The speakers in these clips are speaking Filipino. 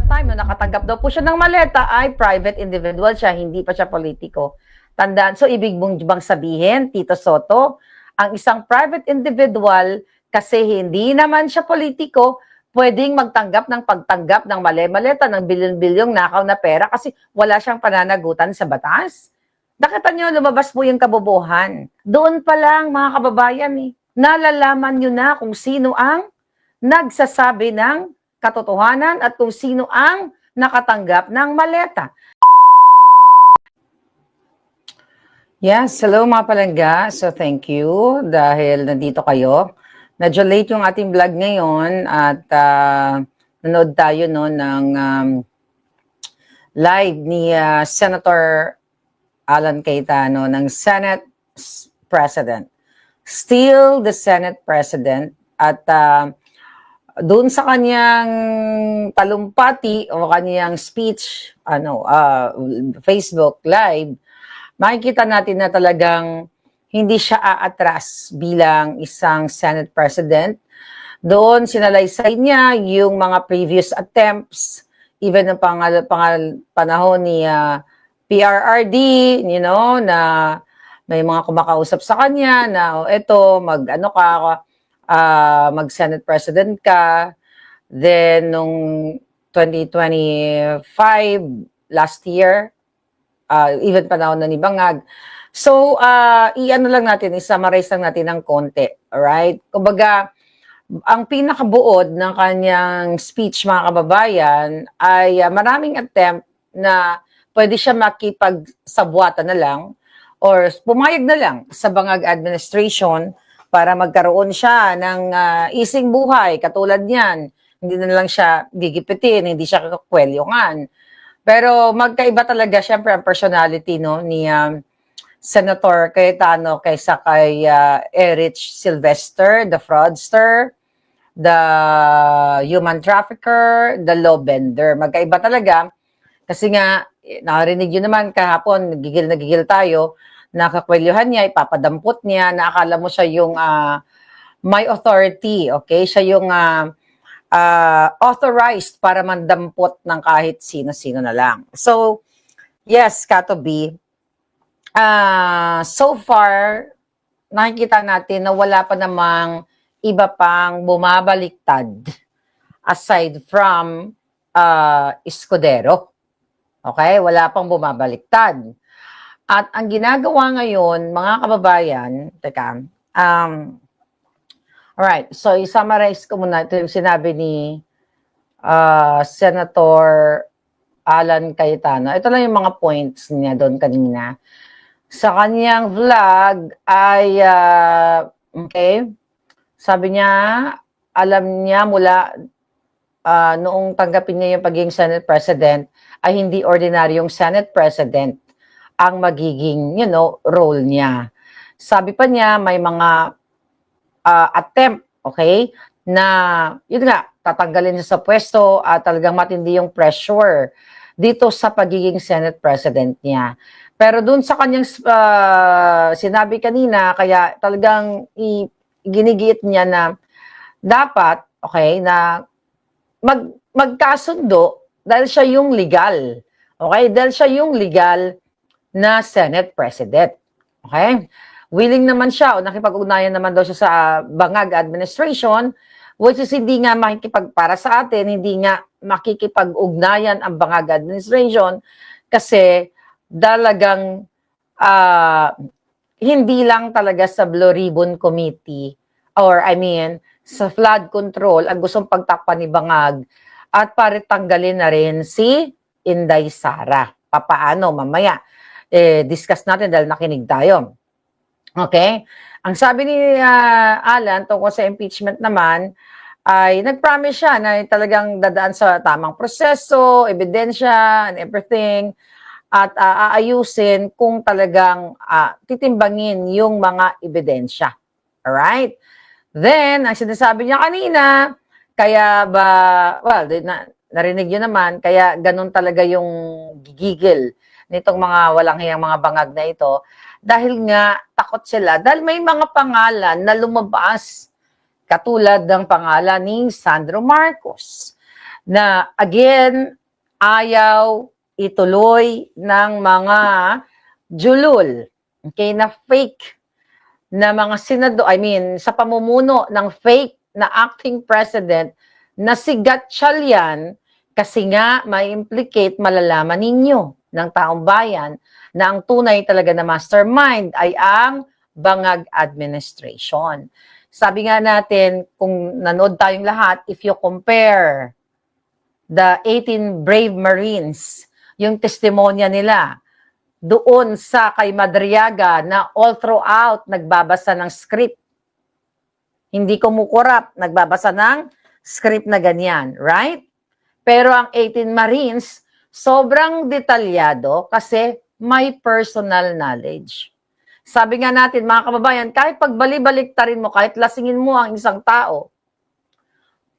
that time, no, nakatanggap daw po siya ng maleta, ay private individual siya, hindi pa siya politiko. Tandaan, so ibig mong bang sabihin, Tito Soto, ang isang private individual, kasi hindi naman siya politiko, pwedeng magtanggap ng pagtanggap ng maleta ng bilyon-bilyong nakaw na pera kasi wala siyang pananagutan sa batas? Nakita nyo, lumabas po yung kabobohan. Doon pa lang, mga kababayan, nalalaman nyo na kung sino ang nagsasabi ng katotohanan at kung sino ang nakatanggap ng maleta. Yes, hello mga palangga. So thank you dahil nandito kayo. Medyo late yung ating vlog ngayon at nanood tayo no, ng live ni Senator Alan Cayetano ng Senate President. Still the Senate President at doon sa kanyang talumpati o kanyang speech, Facebook Live, makikita natin na talagang hindi siya aatras bilang isang Senate President. Doon sinalaysay niya yung mga previous attempts, even ng panahon ni PRRD, na may mga kumakausap sa kanya na eto, mag-Senate President ka. Then, nung 2025, last year, even panahon na ni Bangag. So, i-summarize lang natin ng konti. Alright? Kumbaga, ang pinakabuod ng kanyang speech, mga kababayan, ay maraming attempt na pwede siya makipagsabwata na lang or pumayag na lang sa Bangag administration para magkaroon siya ng ising buhay, katulad niyan. Hindi na lang siya gigipitin, hindi siya kakwelyongan. Pero magkaiba talaga, syempre, ang personality ni Senator Cayetano kaysa kay Erich Sylvester, the fraudster, the human trafficker, the law bender. Magkaiba talaga. Kasi nga, nakarinig yun naman kahapon, nagigil tayo, nakakwelyuhan niya, ipapadampot niya, naakala mo siya yung may authority, okay? Siya yung authorized para mandampot ng kahit sino-sino na lang. So, yes, Kato B, so far, nakikita natin na wala pa namang iba pang bumabaliktad aside from Escudero. Okay? Wala pang bumabaliktad. At ang ginagawa ngayon, mga kababayan, alright, so i-summarize ko muna ito yung sinabi ni Senator Alan Cayetano. Ito lang yung mga points niya doon kanina. Sa kanyang vlog ay, sabi niya, alam niya mula noong tanggapin niya yung pagiging Senate President ay hindi ordinaryong Senate President ang magiging, role niya. Sabi pa niya, may mga attempt, na, yun nga, tatanggalin niya sa pwesto at talagang matindi yung pressure dito sa pagiging Senate President niya. Pero dun sa kanyang sinabi kanina, kaya talagang ginigiit niya na dapat, na magkasundo dahil siya yung legal. Dahil siya yung legal na Senate President. Willing naman siya o nakipag-ugnayan naman daw siya sa Bangag administration, which is hindi nga para sa atin, hindi nga makikipag-ugnayan ang Bangag administration kasi talagang hindi lang talaga sa Blue Ribbon Committee sa flood control ang gustong pagtakpan ni Bangag at tanggalin na rin si Inday Sara. Papaano mamaya? Discuss natin dahil nakinig tayo. Okay? Ang sabi ni Alan tungkol sa impeachment naman ay nag-promise siya na talagang dadaan sa tamang proseso, ebidensya, and everything at aayusin kung talagang titimbangin yung mga ebidensya. Alright? Then, ang sinasabi niya kanina, kaya narinig yun naman, kaya ganun talaga yung gigigil nitong mga walang hiyang mga bangag na ito. Dahil nga, takot sila. Dahil may mga pangalan na lumabas, katulad ng pangalan ni Sandro Marcos, na again, ayaw ituloy ng mga julul, okay, na fake na mga senador, sa pamumuno ng fake na acting president na si Gatchalian, kasi nga may implicate, malalaman ninyo ng taong bayan na ang tunay talaga na mastermind ay ang Bangag administration. Sabi nga natin, kung nanood tayong lahat, if you compare the 18 brave Marines, yung testimonya nila, doon sa kay Madriaga na all throughout nagbabasa ng script. Hindi kumukurap, nagbabasa ng script na ganyan, right? Pero ang 18 Marines, sobrang detalyado kasi may personal knowledge. Sabi nga natin, mga kababayan, kahit pagbali-baliktarin mo, kahit lasingin mo ang isang tao,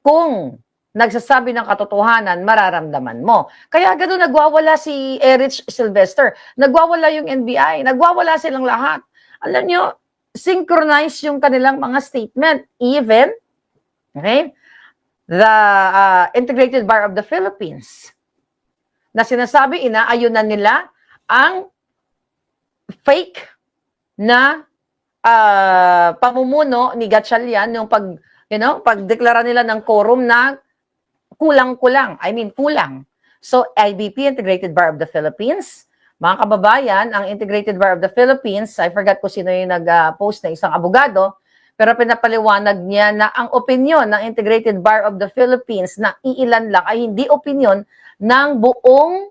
kung nagsasabi ng katotohanan, mararamdaman mo. Kaya gano'n nagwawala si Erich Sylvester, nagwawala yung NBI, nagwawala silang lahat. Alam nyo, synchronize yung kanilang mga statement. Even, okay, the Integrated Bar of the Philippines, na sinasabi, inaayunan nila ang fake na pamumuno ni Gatchalian, yung pagdeklara nila ng quorum na kulang. So, IBP, Integrated Bar of the Philippines, mga kababayan, ang Integrated Bar of the Philippines, I forgot kung sino yung nag-post na isang abogado, pero pinapaliwanag niya na ang opinion ng Integrated Bar of the Philippines na iilan lang ay hindi opinion ng buong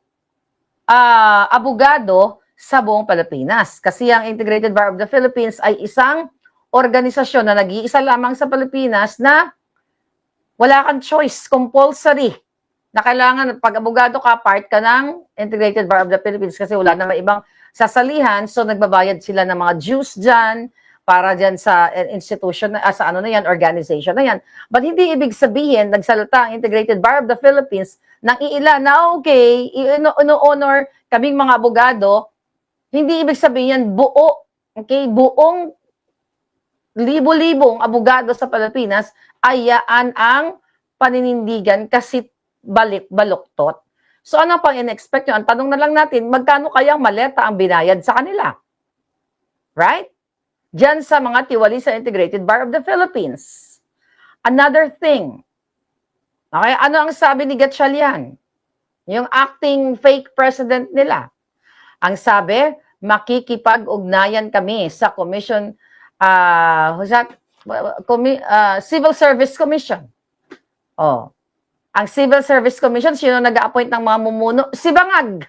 abogado sa buong Pilipinas. Kasi ang Integrated Bar of the Philippines ay isang organisasyon na nag-iisa lamang sa Pilipinas na wala kang choice, compulsory, na kailangan pag abogado ka, part ka ng Integrated Bar of the Philippines kasi wala na may ibang sasalihan, so nagbabayad sila ng mga dues dyan para dyan sa institution, sa organization na yan. But hindi ibig sabihin, nagsalita ang Integrated Bar of the Philippines ng iila na okay, ino-honor kaming mga abogado, hindi ibig sabihin yan buo, okay, buong libo-libong abogado sa Pilipinas ayaan ang paninindigan kasi baluktot. So ano pang in-expect nyo? Ang tanong na lang natin, magkano kayang maleta ang binayad sa kanila? Right? Diyan sa mga tiwali sa Integrated Bar of the Philippines. Another thing, okay, ano ang sabi ni Gatchalian? Yung acting fake president nila. Ang sabi, makikipag-ugnayan kami sa Commission, Civil Service Commission. Ang Civil Service Commission, sino nag-a-appoint ng mga mumuno? Si Bangag.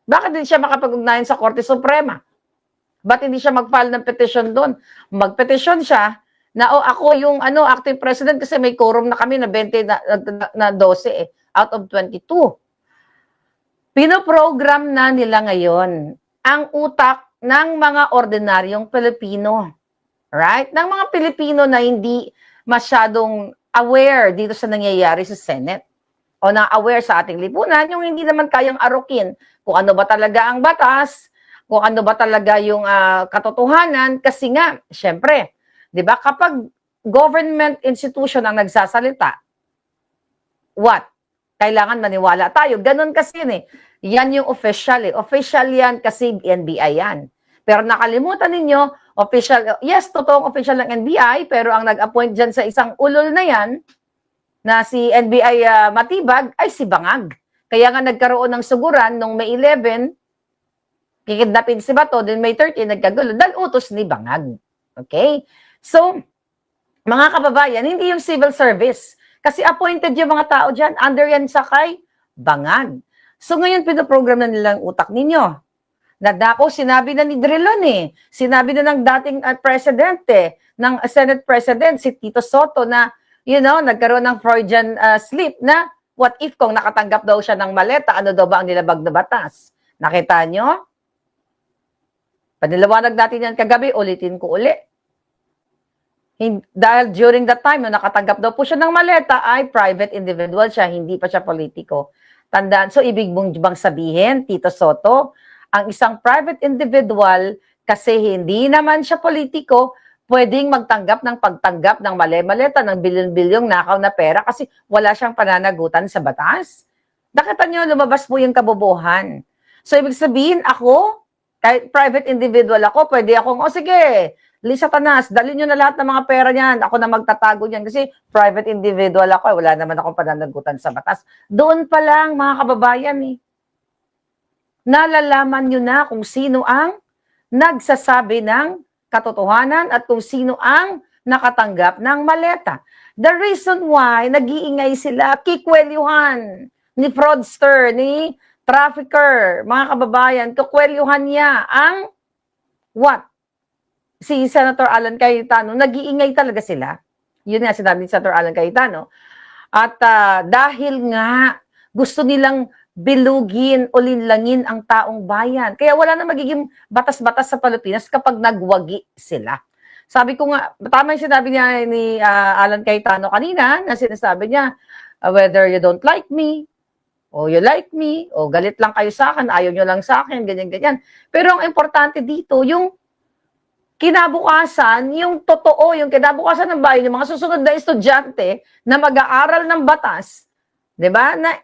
Bakit hindi siya makapag-ugnayan sa Korte Suprema? Ba't hindi siya mag-file ng petition doon? Mag-petition siya na ako yung acting president kasi may quorum na kami na 20 na 12 out of 22. Pinoprogram na nila ngayon ang utak ng mga ordinaryong Pilipino. Right? Ng mga Pilipino na hindi masyadong aware dito sa nangyayari sa Senate o na aware sa ating lipunan, yung hindi naman kayang arukin kung ano ba talaga ang batas, kung ano ba talaga yung katotohanan, kasi nga, syempre, di ba, kapag government institution ang nagsasalita, what? Kailangan maniwala tayo. Ganun kasi yun eh. Yan yung official eh. Official yan kasi NBI yan. Pero nakalimutan ninyo, official, yes, totoong official ng NBI, pero ang nag-appoint dyan sa isang ulol na yan, na si NBI Matibag, ay si Bangag. Kaya nga nagkaroon ng suguran nung May 11, kikidnapin si Bato, then May 13, nagkagulo, dahil utos ni Bangag. Okay? So, mga kababayan, hindi yung civil service. Kasi appointed yung mga tao dyan, under yan sa kay Bangag. So ngayon, pinoprogram na nilang utak ninyo. Nadako, sinabi na ni Drilon eh. Sinabi na ng dating president ng Senate President, si Tito Soto na, nagkaroon ng Freudian slip na what if kung nakatanggap daw siya ng maleta, ano daw ba ang nilabag na batas? Nakita nyo? Panilawanag natin yan kagabi, ulitin ko uli. Dahil during that time, nung nakatanggap daw po siya ng maleta, ay private individual siya, hindi pa siya politiko. Tandaan, so ibig mong bang sabihin, Tito Soto, ang isang private individual, kasi hindi naman siya politiko, pwedeng magtanggap ng pagtanggap ng mali-maleta ng bilyon-bilyong nakaw na pera kasi wala siyang pananagutan sa batas. Nakita niyo, lumabas po yung kabobohan. So, ibig sabihin, ako, kahit private individual ako, pwede akong, sige, Lisa Tanas, dalhin nyo na lahat ng mga pera niyan. Ako na magtatago niyan kasi private individual ako. Wala naman akong pananagutan sa batas. Doon pa lang, mga kababayan, nalalaman nyo na kung sino ang nagsasabi ng katotohanan at kung sino ang nakatanggap ng maleta. The reason why nag-iingay sila, kikwelyuhan ni fraudster, ni trafficker, mga kababayan, kikwelyuhan niya ang what? Si Senator Alan Cayetano, nag-iingay talaga sila. Yun nga sinabi ni Senator Alan Cayetano. At dahil nga gusto nilang bilugin o linlangin ang taong bayan. Kaya wala na magiging batas-batas sa Pilipinas kapag nagwagi sila. Sabi ko nga, tama yung sinabi niya ni Alan Cayetano kanina, na sinasabi niya, whether you don't like me, o you like me, o galit lang kayo sa akin, ayaw nyo lang sa akin, ganyan-ganyan. Pero ang importante dito, yung kinabukasan, yung totoo, yung kinabukasan ng bayan, yung mga susunod na estudyante na mag-aaral ng batas, di ba, na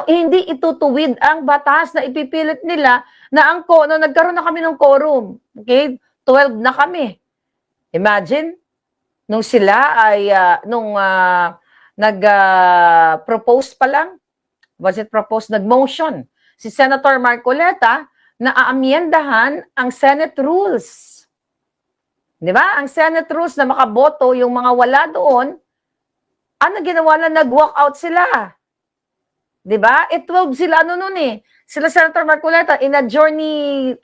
hindi itutuwid ang batas na ipipilit nila na nagkaroon na kami ng quorum. Okay? 12 na kami. Imagine, nung sila ay, nag-propose pa lang, was it proposed? Nag-motion. Si Senator Marcoleta na aamyendahan ang Senate rules. Di ba? Ang Senate rules na makaboto yung mga wala doon, ano ginawa na nag-walk out sila? Diba? 12 sila noon Sila Senator Marcoleta, in-adjourn ni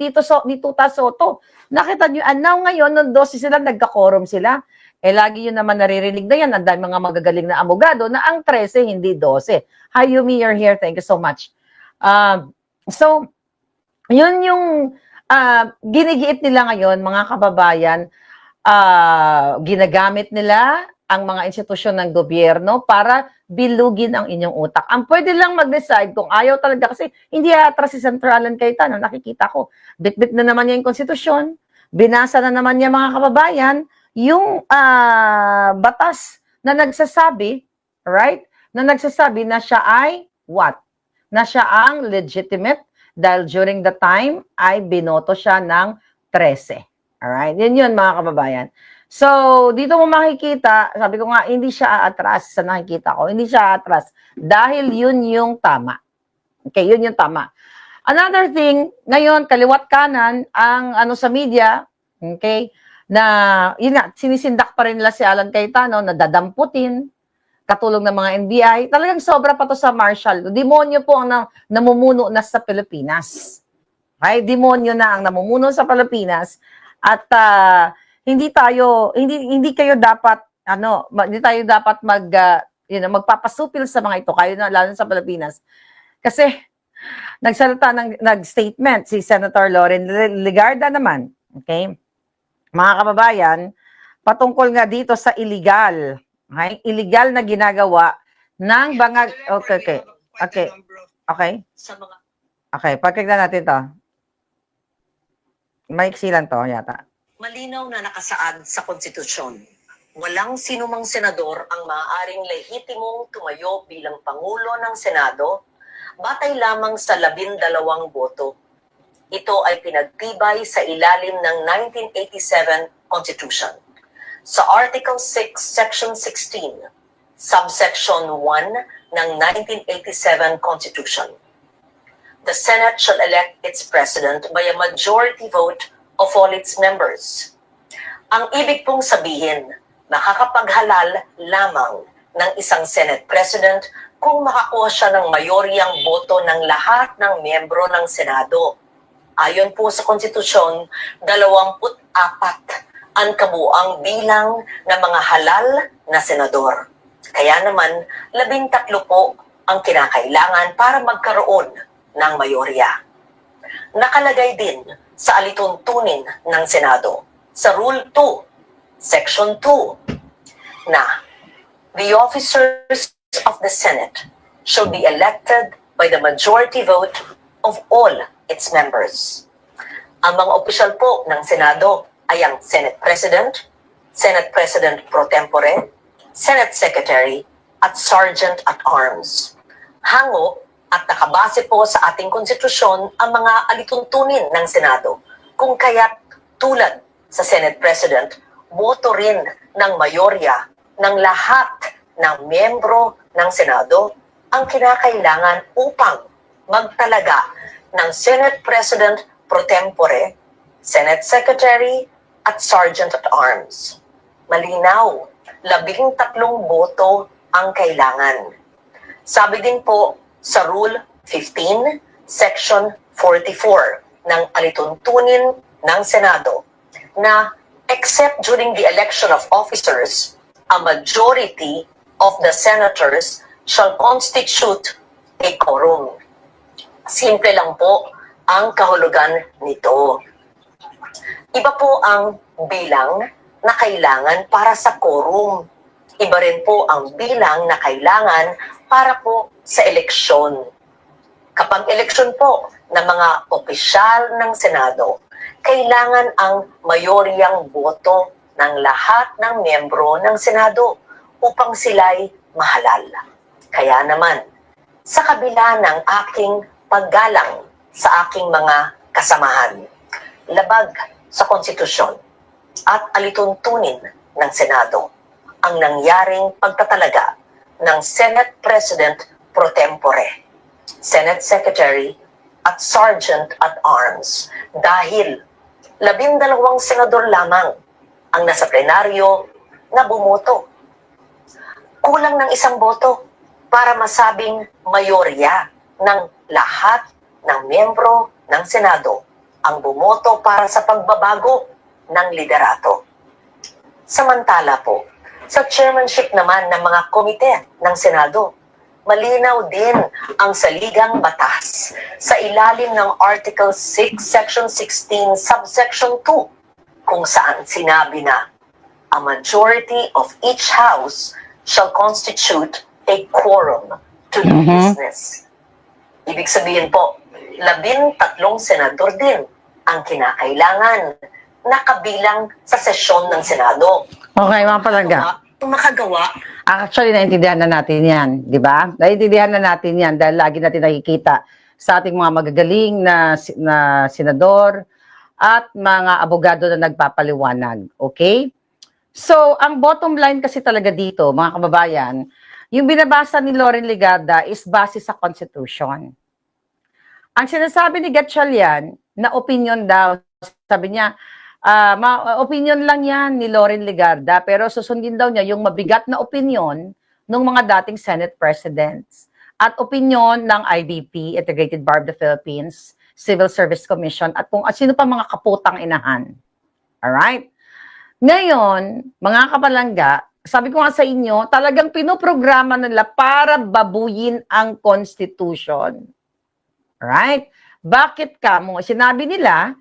Tuta Soto. Nakita niyo, now ngayon, nung 12 sila, nagka-quorum sila. Lagi yun naman naririnig na yan. Ang dami mga magagaling na abogado na ang 13, hindi 12. Hi, Yumi, you're here. Thank you so much. So, yun yung ginigiit nila ngayon, mga kababayan. Ginagamit nila ang mga institusyon ng gobyerno para bilugin ang inyong utak. Ang pwede lang mag-decide kung ayaw talaga kasi hindi atras si Senator Alan Cayetano, nakikita ko. Bit-bit na naman niya yung konstitusyon, binasa na naman niya mga kababayan, yung batas na nagsasabi, right? Na nagsasabi na siya ay what? Na siya ang legitimate dahil during the time ay binoto siya ng 13. Alright? Yun mga kababayan. So, dito mo makikita, sabi ko nga, hindi siya aatras sa nakikita ko. Hindi siya aatras dahil yun yung tama. Okay, yun yung tama. Another thing, ngayon, kaliwat kanan, ang sa media, okay, na, yun nga, sinisindak pa rin nila si Alan Cayetano, na dadamputin, katulong ng mga NBI. Talagang sobra pa to sa martial. Demonyo po ang namumuno na sa Pilipinas. Okay, demonyo na ang namumuno sa Pilipinas. At, hindi kayo dapat hindi tayo dapat magpapasupil sa mga ito kayo na lalo sa Pilipinas. Kasi nag-statement si Senator Loren Legarda naman, okay? Mga kababayan, patungkol nga dito sa illegal, okay? Illegal na ginagawa ng bangag okay. Okay, pakinggan natin 'to. Maiksi lang 'to yata. Malinaw na nakasaad sa konstitusyon. Walang sinumang senador ang maaaring lehitimong tumayo bilang Pangulo ng Senado batay lamang sa 12 boto. Ito ay pinagtibay sa ilalim ng 1987 Constitution. Sa Article 6, Section 16, Subsection 1 ng 1987 Constitution, the Senate shall elect its President by a majority vote of all its members. Ang ibig pong sabihin, makakapaghalal lamang ng isang Senate President kung makakuha siya ng mayoryang boto ng lahat ng miyembro ng Senado. Ayon po sa konstitusyon, 24 ang kabuang bilang ng mga halal na senador. Kaya naman, 13 po ang kinakailangan para magkaroon ng mayorya. Nakalagay din sa alituntunin ng Senado, sa Rule 2, Section 2, na the officers of the Senate shall be elected by the majority vote of all its members. Ang mga opisyal po ng Senado ay ang Senate President, Senate President pro tempore, Senate Secretary, at Sergeant at Arms. Hango at nakabase po sa ating konstitusyon ang mga alituntunin ng Senado, kung kaya't tulad sa Senate President, boto rin ng mayorya ng lahat ng miyembro ng Senado ang kinakailangan upang magtalaga ng Senate President pro tempore, Senate Secretary, at Sergeant at Arms. Malinaw, 13 boto ang kailangan. Sabi din po sa Rule 15, Section 44 ng alituntunin ng Senado na except during the election of officers, a majority of the senators shall constitute a quorum. Simple lang po ang kahulugan nito. Iba po ang bilang na kailangan para sa quorum. Iba rin po ang bilang na kailangan para po sa eleksyon. Kapag eleksyon po ng mga opisyal ng Senado, kailangan ang mayoryang boto ng lahat ng miyembro ng Senado upang sila'y mahalal. Kaya naman, sa kabila ng aking paggalang sa aking mga kasamahan, labag sa konstitusyon at alituntunin ng Senado ang nangyaring pagtatalaga ng Senate President pro tempore, Senate Secretary, at Sergeant at Arms dahil 12 senador lamang ang nasa plenaryo na bumoto. Kulang ng 1 boto para masabing mayorya ng lahat ng miyembro ng Senado ang bumoto para sa pagbabago ng liderato. Samantala po, sa chairmanship naman ng mga komite ng Senado, malinaw din ang saligang batas sa ilalim ng Article 6, Section 16, Subsection 2, kung saan sinabi na a majority of each house shall constitute a quorum to do business. Ibig sabihin po, 13 senador din ang kinakailangan na kabilang sa sesyon ng Senado. Okay, mga palangga. Kung makagawa, Actually, naiintindihan na natin yan, di ba? Naiintindihan na natin yan dahil lagi natin nakikita sa ating mga magagaling na senador at mga abogado na nagpapaliwanag. Okay? So, ang bottom line kasi talaga dito, mga kababayan, yung binabasa ni Loren Legarda is base sa Constitution. Ang sinasabi ni Gatchalian na opinion daw, sabi niya, opinion lang yan ni Loren Legarda, pero susundin daw niya yung mabigat na opinion ng mga dating Senate Presidents at opinion ng IBP, Integrated Bar of the Philippines, Civil Service Commission, at kung sino pa mga kaputang inahan. Alright? Ngayon, mga kapalangga, sabi ko nga sa inyo, talagang pinoprograma nila para babuyin ang Constitution. Alright? Bakit ka mo? Sinabi nila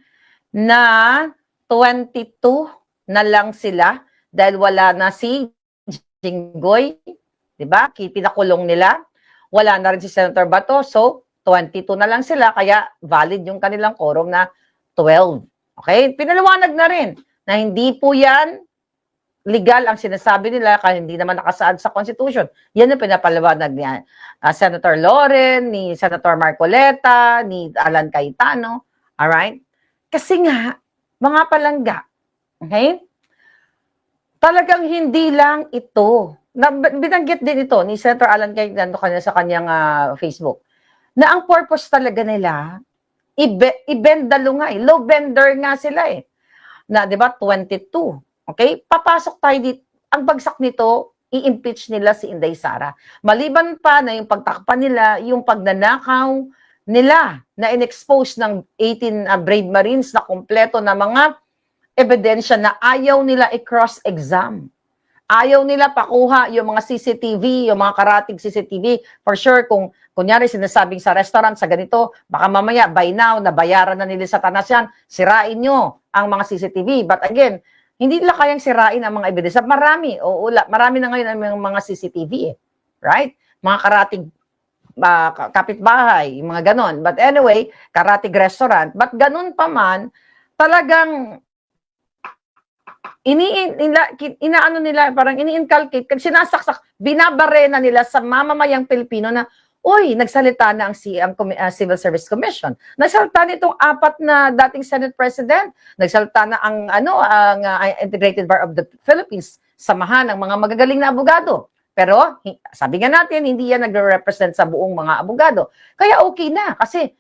na 22 na lang sila dahil wala na si Jinggoy, di ba? Pinakulong nila. Wala na rin si Senator Bato, so 22 na lang sila, kaya valid yung kanilang quorum na 12. Okay? Pinaliwanag na rin na hindi po yan legal ang sinasabi nila kaya hindi naman nakasaad sa Constitution. Yan ang pinapaliwanag ni Senator Loren, ni Senator Marcoleta, ni Alan Cayetano. Alright? Kasi nga, mga palangga, okay? Talagang hindi lang ito. Binanggit din ito ni Senator Alan Cayetano kanina sa kanyang Facebook, na ang purpose talaga nila, i-bend the law nga eh. Low bender nga sila eh. Na, di ba, 22. Okay? Papasok tayo dito. Ang bagsak nito, i-impeach nila si Inday Sara. Maliban pa na yung pagtakpan nila, yung pagnanakaw nila na in-expose ng 18 Brave Marines na kumpleto na mga ebidensya na ayaw nila i-cross-exam. Ayaw nila pakuha yung mga CCTV, yung mga karatig CCTV. For sure, kung kunyari sinasabing sa restaurant, sa ganito, baka mamaya, by now, nabayaran na nila sa tanas yan, sirain nyo ang mga CCTV. But again, hindi nila kayang sirain ang mga ebidensya. Marami na ngayon ang mga CCTV eh. Right? Mga karatig kapitbahay, mga ganon. But anyway, karatig restaurant. But ganon pa man, talagang inaano nila, parang ini-inculcate, sinasaksak, binabarena nila sa mamamayang Pilipino na, uy, nagsalita na ang Civil Service Commission. Nagsalita nitong 4 na dating Senate President. Nagsalita na ang Integrated Bar of the Philippines, samahan ng mga magagaling na abogado. Pero, sabi nga natin, hindi yan nagre-represent sa buong mga abogado. Kaya okay na, kasi,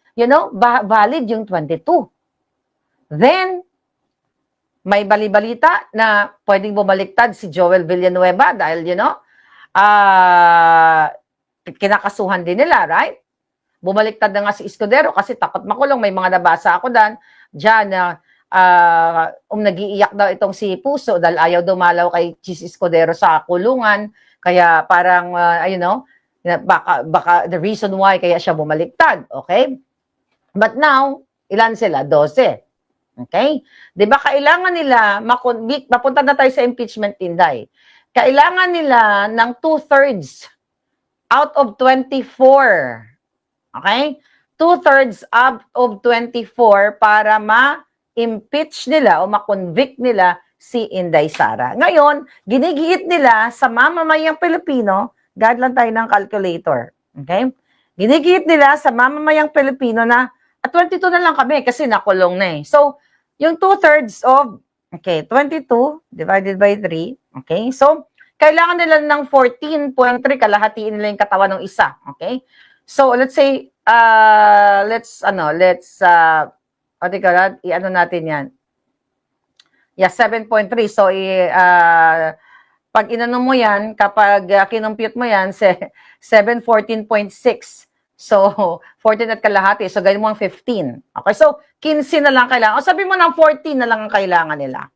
valid yung 22. Then, may bali-balita na pwedeng bumaliktad si Joel Villanueva dahil, kinakasuhan din nila, right? Bumaliktad na nga si Escudero kasi takot makulong. May mga nabasa ako dyan na nag-iiyak daw itong si Puso dahil ayaw dumalaw kay Chis Escudero sa kulungan. Kaya parang, baka the reason why kaya siya bumaliktad, okay? But now, ilan sila? 12. Okay? Di ba kailangan nila, mapunta na tayo sa impeachment, Inday. Kailangan nila ng 2/3 out of 24. Okay? 2/3 out of 24 para ma-impeach nila o ma-convict nila si Inday Sara. Ngayon, ginigihit nila sa mamamayang Pilipino, guard lang tayo ng calculator. Okay? Ginigihit nila sa mamamayang Pilipino na 22 na lang kami kasi nakulong na eh. So, yung 2/3 of, 22 divided by 3, okay? So, kailangan nila ng 14.3, kalahatiin nila yung katawan ng isa, okay? So, let's say, i-ano natin yan? Yeah, 7.3. So, pag inano mo yan, kapag kinumpute mo yan, 714.6. So, 14 at kalahati. So, gawin mo ang 15. Okay, so, 15 na lang kailangan. O sabi mo ng 14 na lang ang kailangan nila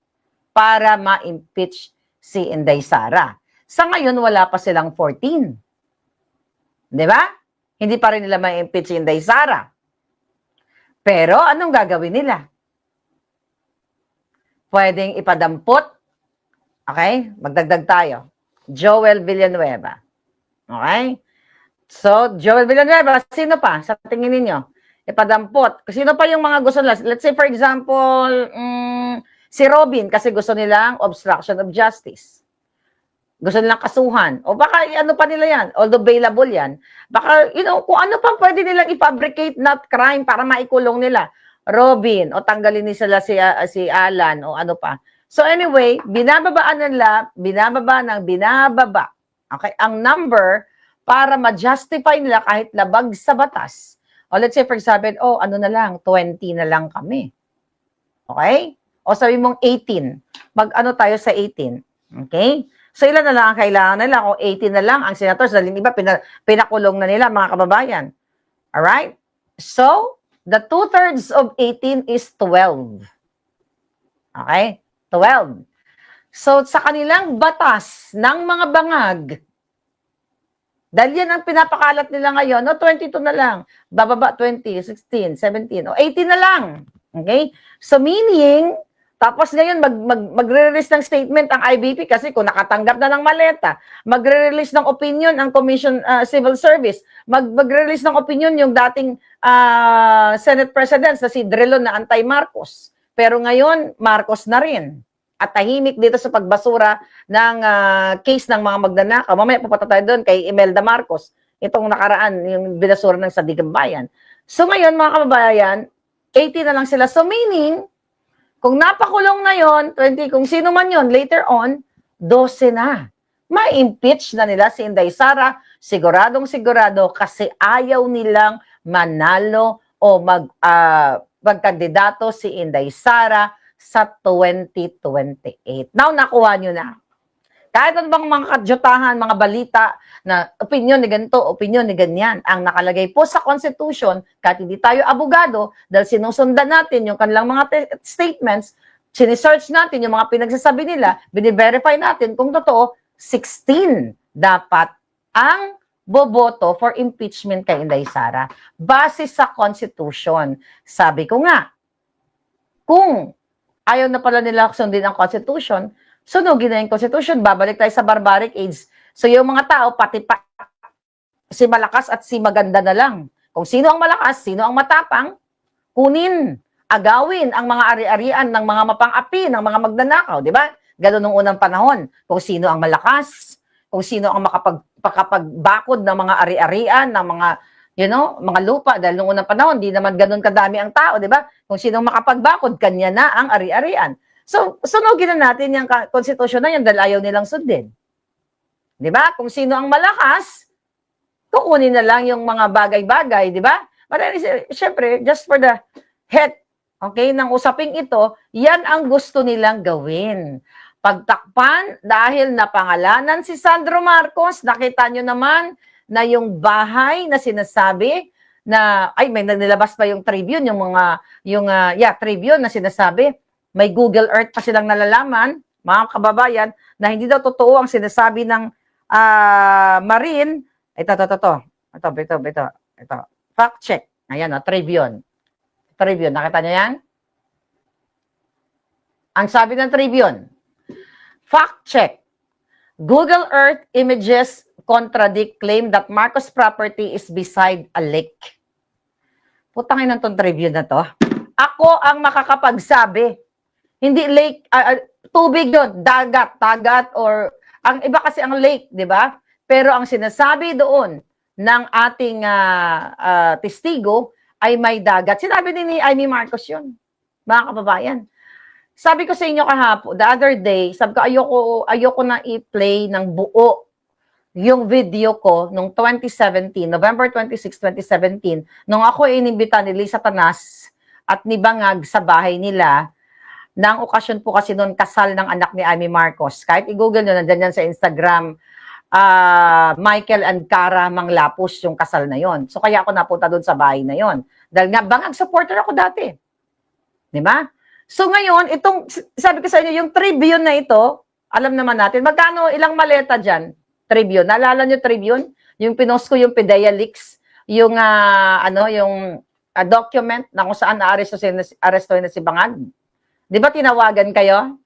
para ma-impeach si Inday Sara. Sa ngayon, wala pa silang 14. Di ba? Hindi pa rin nila ma-impeach si Inday Sara. Pero, anong gagawin nila? Pwedeng ipadampot. Okay? Magdagdag tayo. Joel Villanueva. Okay? So, Joel Villanueva, sino pa sa tingin ninyo? Ipadampot. Sino pa yung mga gusto nila? Let's say, for example, si Robin, kasi gusto nilang obstruction of justice. Gusto nilang kasuhan. O baka, ano pa nila yan? Although bailable yan. Baka, kung ano pa pwede nilang i-fabricate not crime para maikulong nila. Robin, o tanggalin nila si Alan, o ano pa. So anyway, binababa. Okay, ang number para ma-justify nila kahit labag sa batas. O let's say, for example, 20 na lang kami. Okay? O sabi mong 18. Mag-ano tayo sa 18. Okay? So, ilan na lang ang kailangan nila? Kung 18 na lang ang senators, dahil iba, pinakulong na nila, mga kababayan. Alright? So, the 2/3 of 18 is 12. Okay? 12. So, sa kanilang batas ng mga bangag, dahil yan ang pinapakalat nila ngayon, 22 na lang. Bababa 20, 16, 17, 18 na lang. Okay? So meaning, tapos ngayon magre-release ng statement ang IBP kasi kung nakatanggap na ng maleta, magre-release ng opinion ang Commission Civil Service, magre-release ng opinion yung dating Senate President na si Drilon na anti-Marcos. Pero ngayon, Marcos na rin. At tahimik dito sa pagbasura ng case ng mga magnanakaw. Mamaya pupunta tayo doon kay Imelda Marcos. Itong nakaraan, yung binasura ng Sandigan Bayan. So ngayon, mga kababayan, 80 na lang sila. So meaning, kung napakulong na yon, 20, kung sino man yon, later on, 12 na. Ma-impeach na nila si Inday Sara, siguradong sigurado, kasi ayaw nilang manalo o magkandidato si Inday Sara sa 2028. Now, nakuha nyo na. Kahit ano bang mga kadyutahan, mga balita na opinion ni ganito, opinion ni ganyan, ang nakalagay po sa Constitution, kahit hindi tayo abogado, dahil sinusundan natin yung kanilang mga statements, sinisearch natin yung mga pinagsasabi nila, biniverify natin kung totoo, 16 dapat ang boboto for impeachment kay Inday Sara. Base sa Constitution. Sabi ko nga, kung ayaw na pala nila sundin ang Constitution, sunugin na yung Constitution, babalik tayo sa barbaric age. So yung mga tao, pati pa si malakas at si maganda na lang. Kung sino ang malakas, sino ang matapang, kunin, agawin ang mga ari-arian ng mga mapang-api, ng mga magnanakaw, di ba? Ganun nung unang panahon. Kung sino ang malakas, kung sino ang makapagbakod ng mga ari-arian, ng mga, mga lupa. Dahil nung unang panahon, di naman ganun kadami ang tao, di ba? Kung sino makapagbakod, kanya na ang ari-arian. So, sunugin na natin yung konstitusyon na yan dahil ayaw nilang sundin. Di ba? Kung sino ang malakas, kukunin na lang yung mga bagay-bagay, di ba? But syempre, just for the head, okay, ng usaping ito, yan ang gusto nilang gawin. Pagtakpan dahil napangalanan si Sandro Marcos, nakita nyo naman na yung bahay na sinasabi na, may nilabas pa yung Tribune, Tribune na sinasabi, may Google Earth pa silang nalalaman, mga kababayan, na hindi daw totoo ang sinasabi ng Marine. Ito. Fact check. Ayan, Tribune. Tribune, nakita niyo yan? Ang sabi ng Tribune, fact check. Google Earth images contradict claim that Marcos property is beside a lake. Putangin ng tong Tribune na to. Ako ang makakapagsabi. Hindi lake, tubig yun, dagat, or ang iba kasi ang lake, di ba? Pero ang sinasabi doon ng ating testigo ay may dagat. Sinabi din ni Amy Marcos yun, mga kababayan. Sabi ko sa inyo kahapon, the other day, sabi ko ayoko na i-play ng buo yung video ko nung 2017, November 26, 2017, nung ako inimbita ni Lisa Tanas at ni Bangag sa bahay nila. Nang okasyon po kasi noon kasal ng anak ni Amy Marcos. Kahit i-google nyo, nandyan yan sa Instagram, Michael and Cara Manglapus yung kasal na yon. So kaya ako napunta doon sa bahay na yon. Dahil nga, Bangag supporter ako dati. Di ba? So ngayon, sabi ko sa inyo, yung Tribune na ito, alam naman natin, magkano, ilang maleta dyan? Tribune. Naalala nyo Tribune? Yung pinost ko yung PDEA leaks, yung, document na kung saan na-arrestuin na si Bangag. Di ba tinawagan kayo?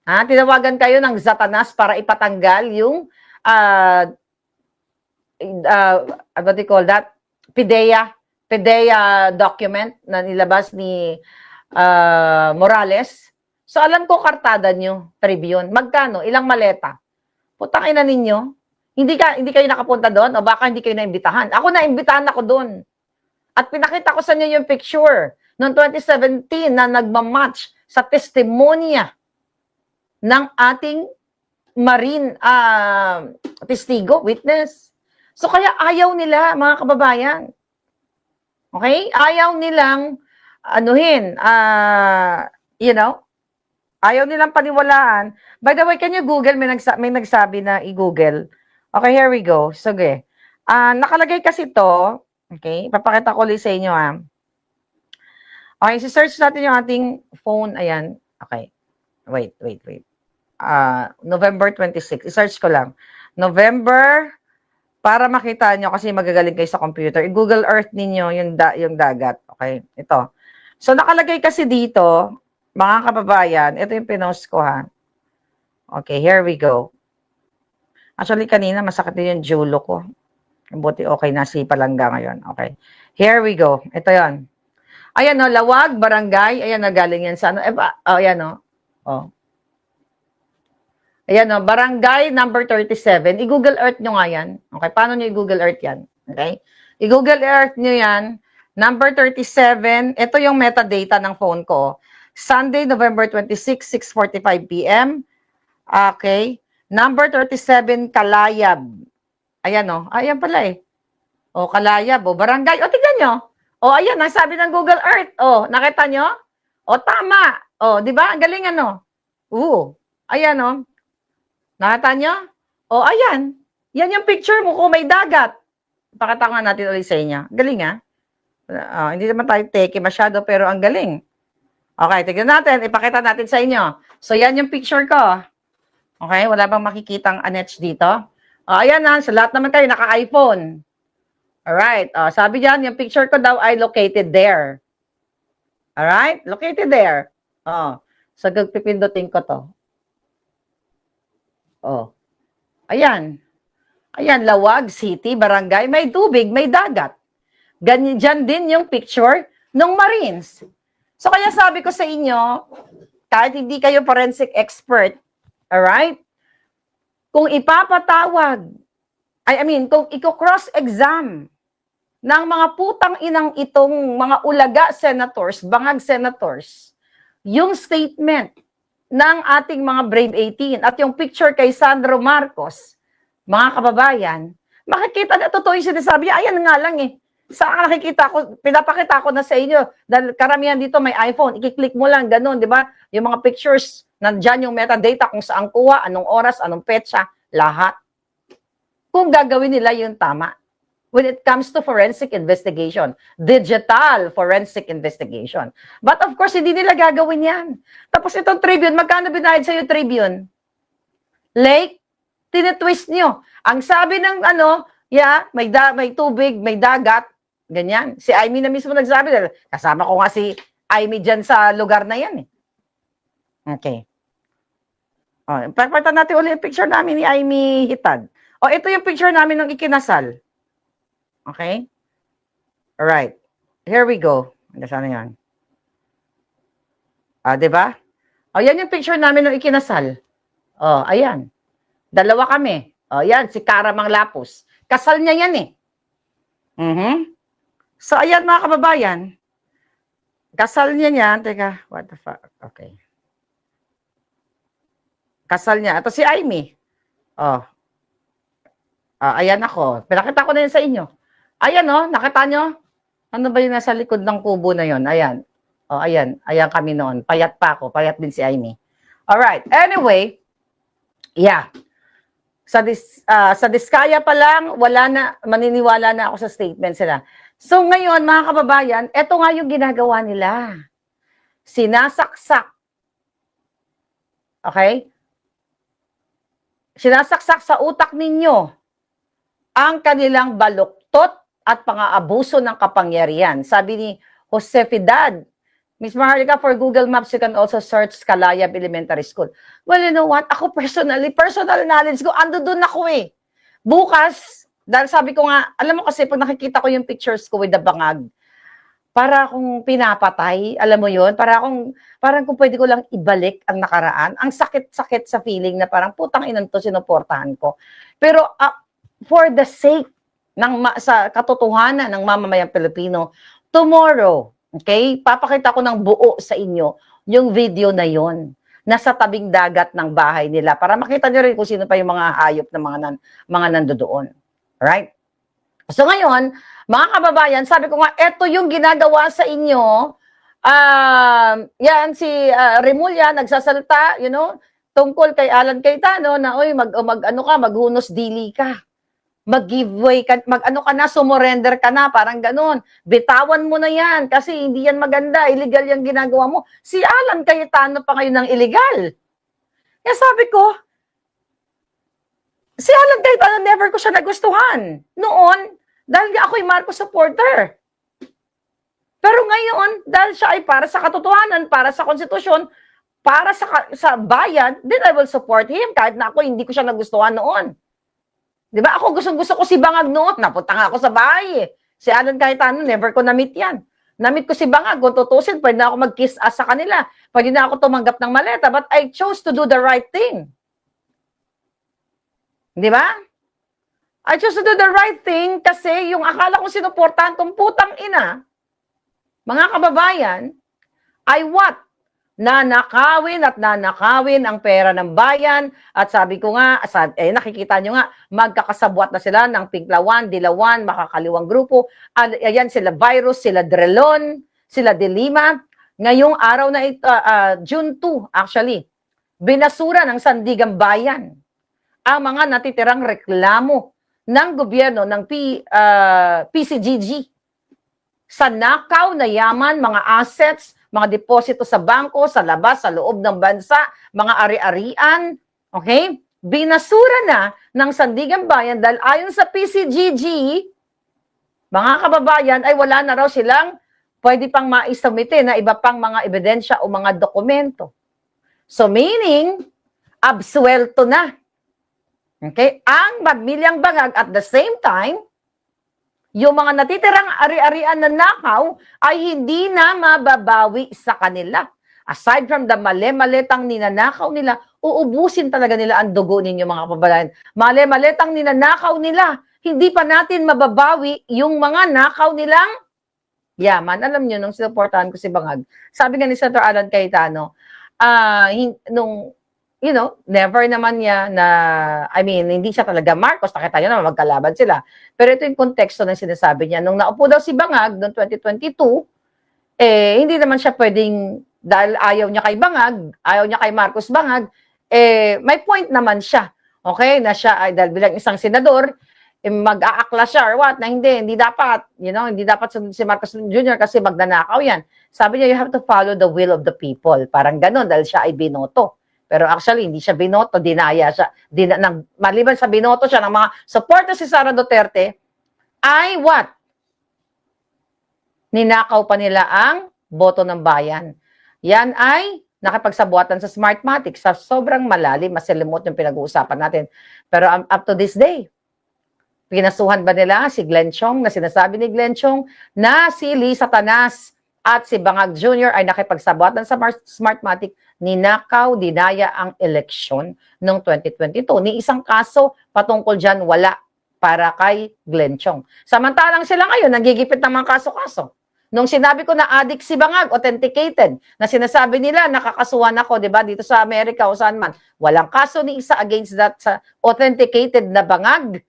Tinawagan kayo ng Satanas para ipatanggal yung what do you call that? PDEA document na nilabas ni Morales. So alam ko kartada nyo, Tribune. Magkano? Ilang maleta? Putangin na ninyo. Hindi kayo nakapunta doon o baka hindi kayo naimbitahan. Ako naimbitahan ako doon. At pinakita ko sa inyo yung picture noong 2017 na nagmamatch sa testimonya ng ating Marine testigo, witness. So kaya ayaw nila, mga kababayan. Okay? Ayaw nilang ayaw nilang paniwalaan. By the way, can you Google? May nagsabi na i-Google. Okay, here we go. Sige. Nakalagay kasi to. Okay? Papakita ko ulit sa inyo, Okay, search natin yung ating phone. Ayan. Okay. Wait. November 26. I-search ko lang. November, para makita nyo kasi magagaling kayo sa computer. I-Google Earth ninyo yung dagat. Okay, ito. So, nakalagay kasi dito, mga kababayan, ito yung pinost ko, Okay, here we go. Actually, kanina masakit din yung julo ko. Buti okay na, si palangga ngayon. Okay. Here we go. Ito yon. Ayan, Lawag, Barangay. Ayan, galing yan sa ayan, Ayan, Barangay number 37. I-Google Earth nyo nga yan. Okay, paano nyo i-Google Earth yan? Okay? I-Google Earth nyo yan. Number 37. Ito yung metadata ng phone ko. Sunday, November 26, 6:45 p.m. Okay. Number 37, Kalayab. Ayan, Ayan pala Kalayab, Barangay. Tignan nyo. Ayan, nasabi ng Google Earth. Nakita nyo? Tama. Di ba? Ang galing, Ayan, Nakita nyo? Ayan. Yan yung picture mo kung may dagat. Pakita nga natin ulit sa inyo. Galing, hindi naman tayo teke masyado, pero ang galing. Okay, tignan natin. Ipakita natin sa inyo. So, yan yung picture ko. Okay, wala bang makikitang anets dito? Ayan sa lahat naman kayo, naka-iPhone. Alright, sabi dyan, yung picture ko daw ay located there. Alright, located there. So, pipindutin ko to. Ayan. Ayan, Lawag City, Barangay, may tubig, may dagat. Ganyan dyan din yung picture ng Marines. So, kaya sabi ko sa inyo, kahit hindi kayo forensic expert, alright? Kung ipapatawag, kung i-cross-exam ng mga putang inang itong mga ulaga senators, bangag senators, yung statement ng ating mga Brave 18 at yung picture kay Sandro Marcos, mga kababayan, makikita na totoo yung sinasabi niya, ayan nga lang eh. Saan nakikita ko, pinapakita ko na sa inyo, dahil karamihan dito may iPhone, i-click mo lang, ganun, di ba? Yung mga pictures, nandyan yung metadata kung saan kuha, anong oras, anong petsa, lahat. Kung gagawin nila yung tama. When it comes to forensic investigation, digital forensic investigation. But of course, hindi nila gagawin yan. Tapos itong Tribune, magkano binayad sa'yo Tribune? Lake, tinitwist nyo. Ang sabi ng may tubig, may dagat, ganyan. Si Amy na mismo nagsabi, dahil kasama ko nga si Amy dyan sa lugar na yan. Okay. Papalitan natin ulit yung picture namin ni Amy Hitad. Ito yung picture namin ng ikinasal. Okay? Alright. Here we go. Sana yan. Diba? Yan yung picture namin ng ikinasal. Ayan. Dalawa kami. Yan, si Cara Manglapos. Kasal niya yan eh. So, ayan mga kababayan. Kasal niya yan. Teka, what the fuck? Okay. Kasal niya. Ito si Amy. Ayan ako. Pinakita ko na yun sa inyo. Ayan nakita nyo? Ano ba yung nasa likod ng kubo na yon? Ayan. Ayan. Ayan kami noon. Payat pa ako. Payat din si Amy. Alright. Anyway, yeah. Sa Diskaya pa lang, maniniwala na ako sa statement sila. So ngayon, mga kababayan, eto nga yung ginagawa nila. Sinasaksak. Okay? Sinasaksak sa utak ninyo ang kanilang baluktot at pang-aabuso ng kapangyarihan. Sabi ni Jose Fidad, Miss Maharlika, for Google Maps, you can also search Kalayab Elementary School. Well, you know what? Ako personal knowledge ko, ando doon ako eh. Bukas, dahil sabi ko nga, alam mo kasi, pag nakikita ko yung pictures ko with the bangag, para akong pinapatay, alam mo yun? Parang kung pwede ko lang ibalik ang nakaraan. Ang sakit-sakit sa feeling na parang putang inan to, sinuportahan ko. Pero for the sake sa katotohanan ng mamamayang Pilipino, tomorrow, okay, papakita ko ng buo sa inyo yung video na yon nasa tabing dagat ng bahay nila para makita niyo rin kung sino pa yung mga hayop na mga nandoon. Alright? So ngayon, mga kababayan, sabi ko nga, eto yung ginagawa sa inyo. Yan, si Remulla nagsasalta, tungkol kay Alan Cayetano na, maghunos dili ka. Mag-giveaway ka, sumurrender ka na, parang ganun. Bitawan mo na yan, kasi hindi yan maganda, illegal yung ginagawa mo. Si Alan Cayetano pa ngayon ng illegal. Kaya sabi ko, si Alan Cayetano, never ko siya nagustuhan. Noon, dahil ako'y Marcos supporter. Pero ngayon, dahil siya ay para sa katotohanan, para sa konstitusyon, para sa bayan, then I will support him, kahit na ako hindi ko siya nagustuhan noon. Diba? Ako gusto ko si Bangag noon. Napunta nga ako sa bahay eh. Si Alan Cayetano, never ko na-meet yan. Na-meet ko si Bangag. Kung tutusin, pwede na ako mag-kiss ass sa kanila. Pwede na ako tumanggap ng maleta. But I chose to do the right thing. Diba? I chose to do the right thing kasi yung akala kong sinuportahan tong putang ina, mga kababayan, ay what? Nanakawin at nanakawin ang pera ng bayan at sabi ko nga, nakikita nyo nga, magkakasabwat na sila ng Pinklawan, Dilawan, makakaliwang grupo. Ayan sila Virus, sila Drelon, sila De Lima. Ngayong araw na ito, June 2 actually, binasura ng Sandigang Bayan ang mga natitirang reklamo ng gobyerno ng PCGG sa nakaw na yaman, mga assets, mga deposito sa bangko, sa labas, sa loob ng bansa, mga ari-arian, okay? Binasura na ng Sandigang Bayan dahil ayon sa PCGG, mga kababayan, ay wala na raw silang pwede pang maisumite na iba pang mga ebidensya o mga dokumento. So meaning, absuelto na. Okay? Ang Magmilyang Bangag at the same time, yung mga natitirang ari-arian na nakaw ay hindi na mababawi sa kanila. Aside from the mali-malitang ninanakaw nila, uubusin talaga nila ang dugo ninyo mga kababayan. Mali-malitang ninanakaw nila, hindi pa natin mababawi yung mga nakaw nilang yaman. Alam nyo, nung sinuportahan ko si Bangag, sabi nga ni Senator Alan Cayetano, never naman niya na, hindi siya talaga Marcos, nakita niyo naman, magkalaban sila. Pero ito yung konteksto ng sinasabi niya. Nung naupo daw si Bangag noong 2022, hindi naman siya pwedeng, dahil ayaw niya kay Bangag, ayaw niya kay Marcos Bangag, may point naman siya. Okay? Na siya ay dahil bilang isang senador, mag-aakla siya or what, na hindi dapat, hindi dapat si Marcos Jr. kasi magnanakaw yan. Sabi niya, you have to follow the will of the people. Parang ganun, dahil siya ay binoto. Pero actually, hindi siya binoto, dinaya siya. Maliban sa binoto siya ng mga supporters si Sara Duterte, ay what? Ninakaw pa nila ang boto ng bayan. Yan ay nakipagsabuatan sa Smartmatic. Sa sobrang malalim, masilimot yung pinag-uusapan natin. Pero up to this day, pinasuhan ba nila si Glenn Chong, na sinasabi ni Glenn Chong na si Lee Satanas at si Bangag Jr. ay nakipagsabuatan sa Smartmatic, ninakaw, dinaya ang eleksyon noong 2022. Ni isang kaso patungkol dyan, wala para kay Glenn Chong. Samantalang sila ngayon, nagigipit ng mga kaso-kaso. Nung sinabi ko na addict si Bangag, authenticated, na sinasabi nila, nakakasuhan ako, di ba, dito sa Amerika o saan man, walang kaso ni isa against that sa authenticated na Bangag,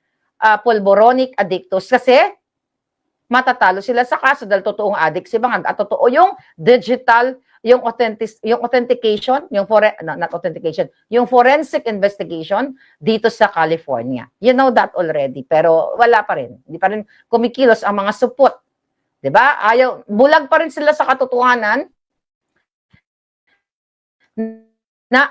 pulboronic addictus, kasi matatalo sila sa kaso dahil totoong addict si Bangag at totoo yung digital, yung authentication, yung forensic investigation dito sa California. You know that already, pero wala pa rin. Hindi pa rin kumikilos ang mga supot. 'Di ba? Bulag pa rin sila sa katotohanan na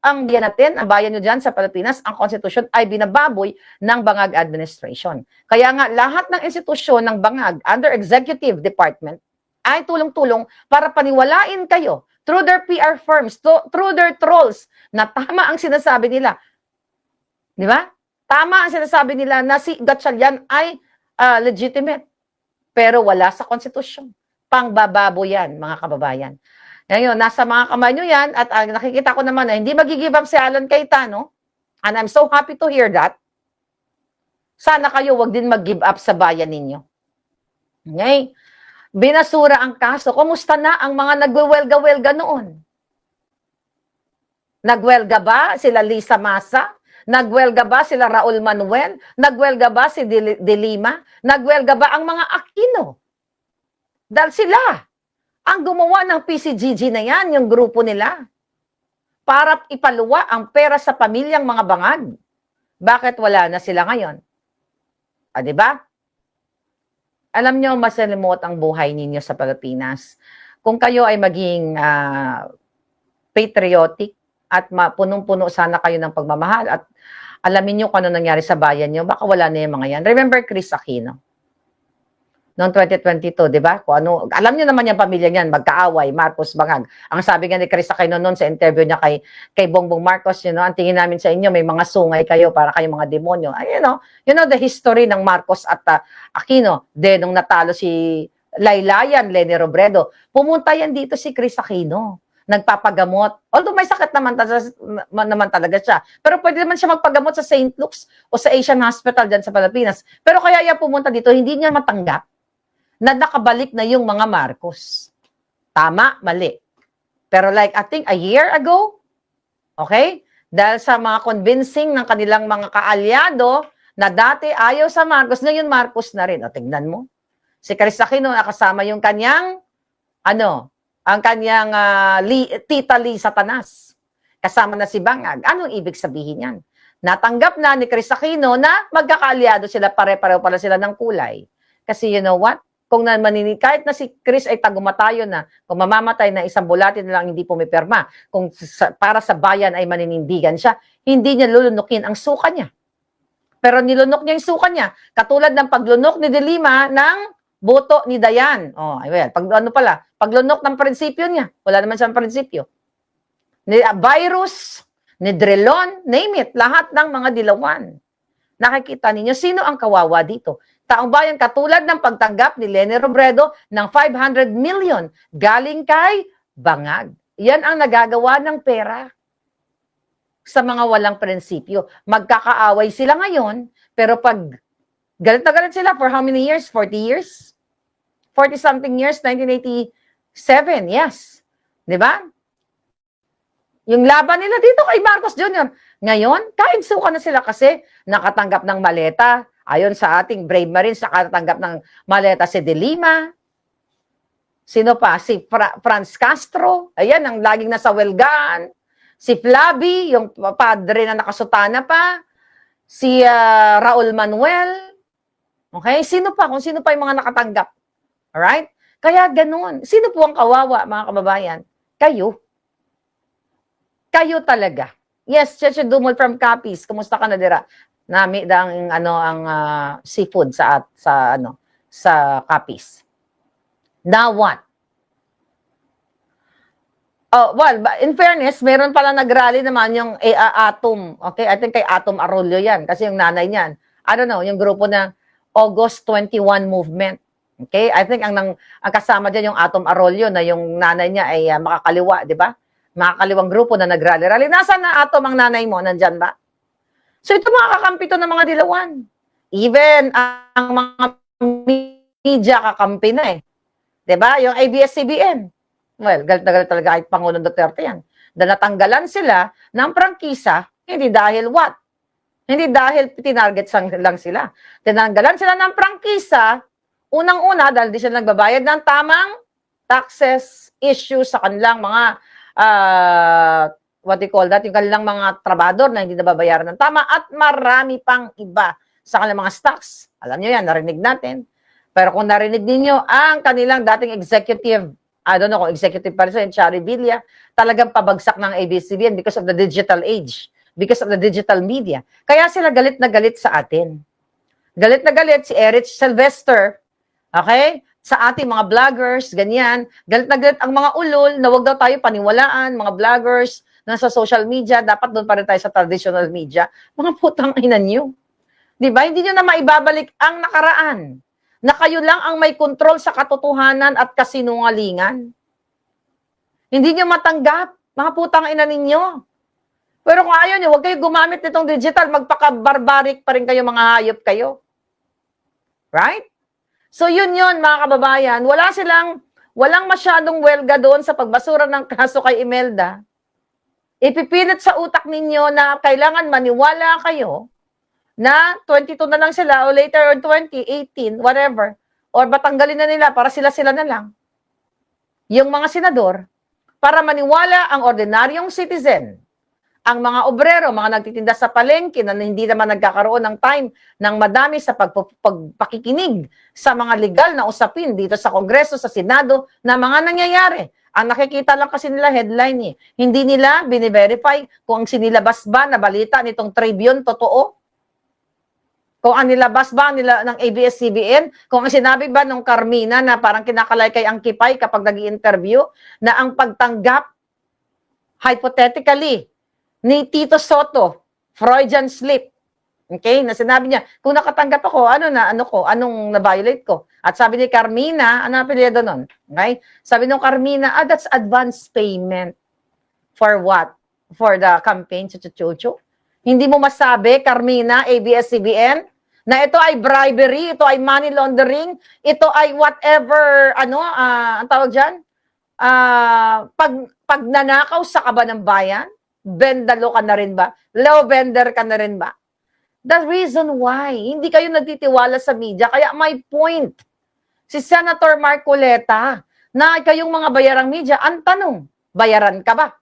ang bayan natin, ang bayan nyo dyan sa Pilipinas, ang konstitusyon ay binababoy ng Bangag administration. Kaya nga, lahat ng institusyon ng Bangag under executive department ay tulong-tulong para paniwalain kayo through their PR firms, through their trolls, na tama ang sinasabi nila. Di ba? Tama ang sinasabi nila na si Gatchalian ay legitimate. Pero wala sa konstitusyon. Pangbababo yan, mga kababayan. Ngayon, nasa mga kamay nyo yan, at nakikita ko naman na hindi mag-give up si Alan Cayetano, and I'm so happy to hear that. Sana kayo wag din mag-give up sa bayan ninyo. Okay? Binasura ang kaso. Kumusta na ang mga nagwewelga-welga noon? Nagwelga ba sila Lisa Masa? Nagwelga ba sila Raul Manuel? Nagwelga ba si De Lima? Nagwelga ba ang mga Aquino? Dahil sila ang gumawa ng PCGG na yan, yung grupo nila, para ipaluwa ang pera sa pamilyang mga Bangag. Bakit wala na sila ngayon? Diba? Alam nyo, masalimot ang buhay ninyo sa Pilipinas. Kung kayo ay maging patriotic at punong-puno sana kayo ng pagmamahal at alamin nyo kung ano nangyari sa bayan nyo, baka wala na yung mga yan. Remember Chris Aquino? Noong 2022, di ba? Kung ano, alam niyo naman yung pamilya niyan, magkaaway, Marcos Bangag. Ang sabi nga ni Chris Aquino noon sa interview niya kay Bongbong Marcos, ang tingin namin sa inyo, may mga sungay kayo para kayong mga demonyo. Ay, you know the history ng Marcos at Aquino. Then, nung natalo si Laylayan, Leni Robredo, pumunta yan dito si Chris Aquino. Nagpapagamot. Although may sakit naman talaga siya. Pero pwede naman siya magpagamot sa St. Luke's o sa Asian Hospital dyan sa Pilipinas. Pero kaya yan pumunta dito, hindi niya matanggap na nakabalik na yung mga Marcos. Tama, mali. Pero like, I think a year ago, okay, dahil sa mga convincing ng kanilang mga kaalyado na dati ayaw sa Marcos, ngayon Marcos na rin. O, tignan mo. Si Chris Aquino, nakasama yung kanyang, ang kanyang Tita Lee Satanas. Kasama na si Bangag. Anong ibig sabihin yan? Natanggap na ni Chris Aquino na magkakaalyado sila, pare-pareho pala sila ng kulay. Kasi you know what? Kung kahit na si Chris ay tagumatayo na, kung mamamatay na isang bulati na lang hindi pumipirma, kung para sa bayan ay maninindigan siya, hindi niya lulunukin ang suka niya. Pero nilunok niya yung suka niya. Katulad ng paglunok ni De Lima ng boto ni Dayan. Paglunok ng prinsipyo niya. Wala naman siyang prinsipyo. Virus, ni Drilon, name it, lahat ng mga dilawan. Nakikita ninyo, sino ang kawawa dito? Taong bayan, katulad ng pagtanggap ni Leni Robredo ng 500 million galing kay Bangag. yan ang nagagawa ng pera sa mga walang prinsipyo. Magkakaaway sila ngayon, pero pag galit na galit sila for how many years? 40 years? 40-something years, 1987, yes. Di ba? Yung laban nila dito kay Marcos Jr. Ngayon, kainsuka na sila kasi nakatanggap ng maleta. Ayon sa ating Brave Marines, nakatanggap ng maleta si De Lima. Sino pa? Si Franz Castro. Ayan, ang laging nasa welgaan. Si Flavi, yung padre na nakasutana pa. Si Raul Manuel. Okay? Sino pa? Kung sino pa yung mga nakatanggap. Alright? Kaya ganun. Sino po ang kawawa, mga kababayan? Kayo. Kayo talaga. Yes, Cheche Dumol from Capiz. Kumusta ka na dira? Nami ang seafood sa Capiz. Now what? Oh, well, in fairness, meron pala nag-rally naman yung Atom. Okay, I think kay Atom Arroyo yan kasi yung nanay niyan. I don't know, yung grupo na August 21 movement. Okay, I think ang kasama diyan yung Atom Arroyo na yung nanay niya ay makakaliwa, di ba? Makakaliwang grupo na nag-rally. Nasaan na Atom ang nanay mo? Nandyan ba? So ito mga kakampi to ng mga dilawan. Even ang mga media kakampi na eh. Di ba? Yung ABS-CBN. Well, galit na galit talaga kahit Pangulong Duterte yan. Dahil natanggalan sila ng prangkisa, hindi dahil what? Hindi dahil tinarget lang sila. Tinanggalan sila ng prangkisa, unang-una dahil di sila nagbabayad ng tamang taxes issue sa kanilang mga what they call that, yung kanilang mga trabador na hindi nababayaran ng tama at marami pang iba sa kanilang mga stocks. Alam nyo yan, narinig natin. Pero kung narinig ninyo ang kanilang dating executive, I don't know kung executive pa rin sa Chari Villa, talagang pabagsak ng ABS-CBN because of the digital age, because of the digital media. Kaya sila galit na galit sa atin. Galit na galit si Erich Sylvester, okay? Sa ating mga vloggers, ganyan. Galit na galit ang mga ulol na wag daw tayo paniwalaan, mga vloggers na sa social media, dapat doon pa rin tayo sa traditional media. Mga putang ina nyo. Diba? Hindi nyo na maibabalik ang nakaraan na kayo lang ang may kontrol sa katotohanan at kasinungalingan. Hindi nyo matanggap, mga putang ina ninyo. Pero kung ayaw nyo, huwag kayo gumamit nitong digital, magpaka-barbaric pa rin kayo, mga hayop kayo. Right? So yun mga kababayan, walang masyadong welga doon sa pagbasura ng kaso kay Imelda. Ipipilit sa utak ninyo na kailangan maniwala kayo na 22 na lang sila o later on 20, 18, whatever. Or batanggalin na nila para sila-sila na lang. Yung mga senador, para maniwala ang ordinaryong citizen, ang mga obrero, mga nagtitinda sa palengke na hindi naman nagkakaroon ng time ng madami sa pagpakikinig sa mga legal na usapin dito sa Kongreso, sa Senado, na mga nangyayari. Ang nakikita lang kasi nila headline eh. Hindi nila bine-verify kung ang sinilabas ba na balita nitong Tribune totoo. Kung ang nilabas ba nila ng ABS-CBN, kung ang sinabi ba ng Carmina na parang kinakalaykay ang kipay kapag nag-i-interview, na ang pagtanggap, hypothetically, ni Tito Soto, Freudian slip, okay, na sinabi niya, kung nakatanggap ako, anong na-violate ko? At sabi ni Carmina, ano apelyido nun? Okay? Sabi ng Carmina, that's advance payment. For what? For the campaign, chuchuchuchu. Hindi mo masabi, Carmina, ABS-CBN, na ito ay bribery, ito ay money laundering, ito ay whatever, ang tawag dyan? Pagnanakaw sa kaba ng bayan, bendalo ka na rin ba? Low vendor ka na rin ba? The reason why, hindi kayo nagtitiwala sa media, kaya may point. Si Senator Marcoleta, na kayong mga bayarang media, ang tanong, bayaran ka ba?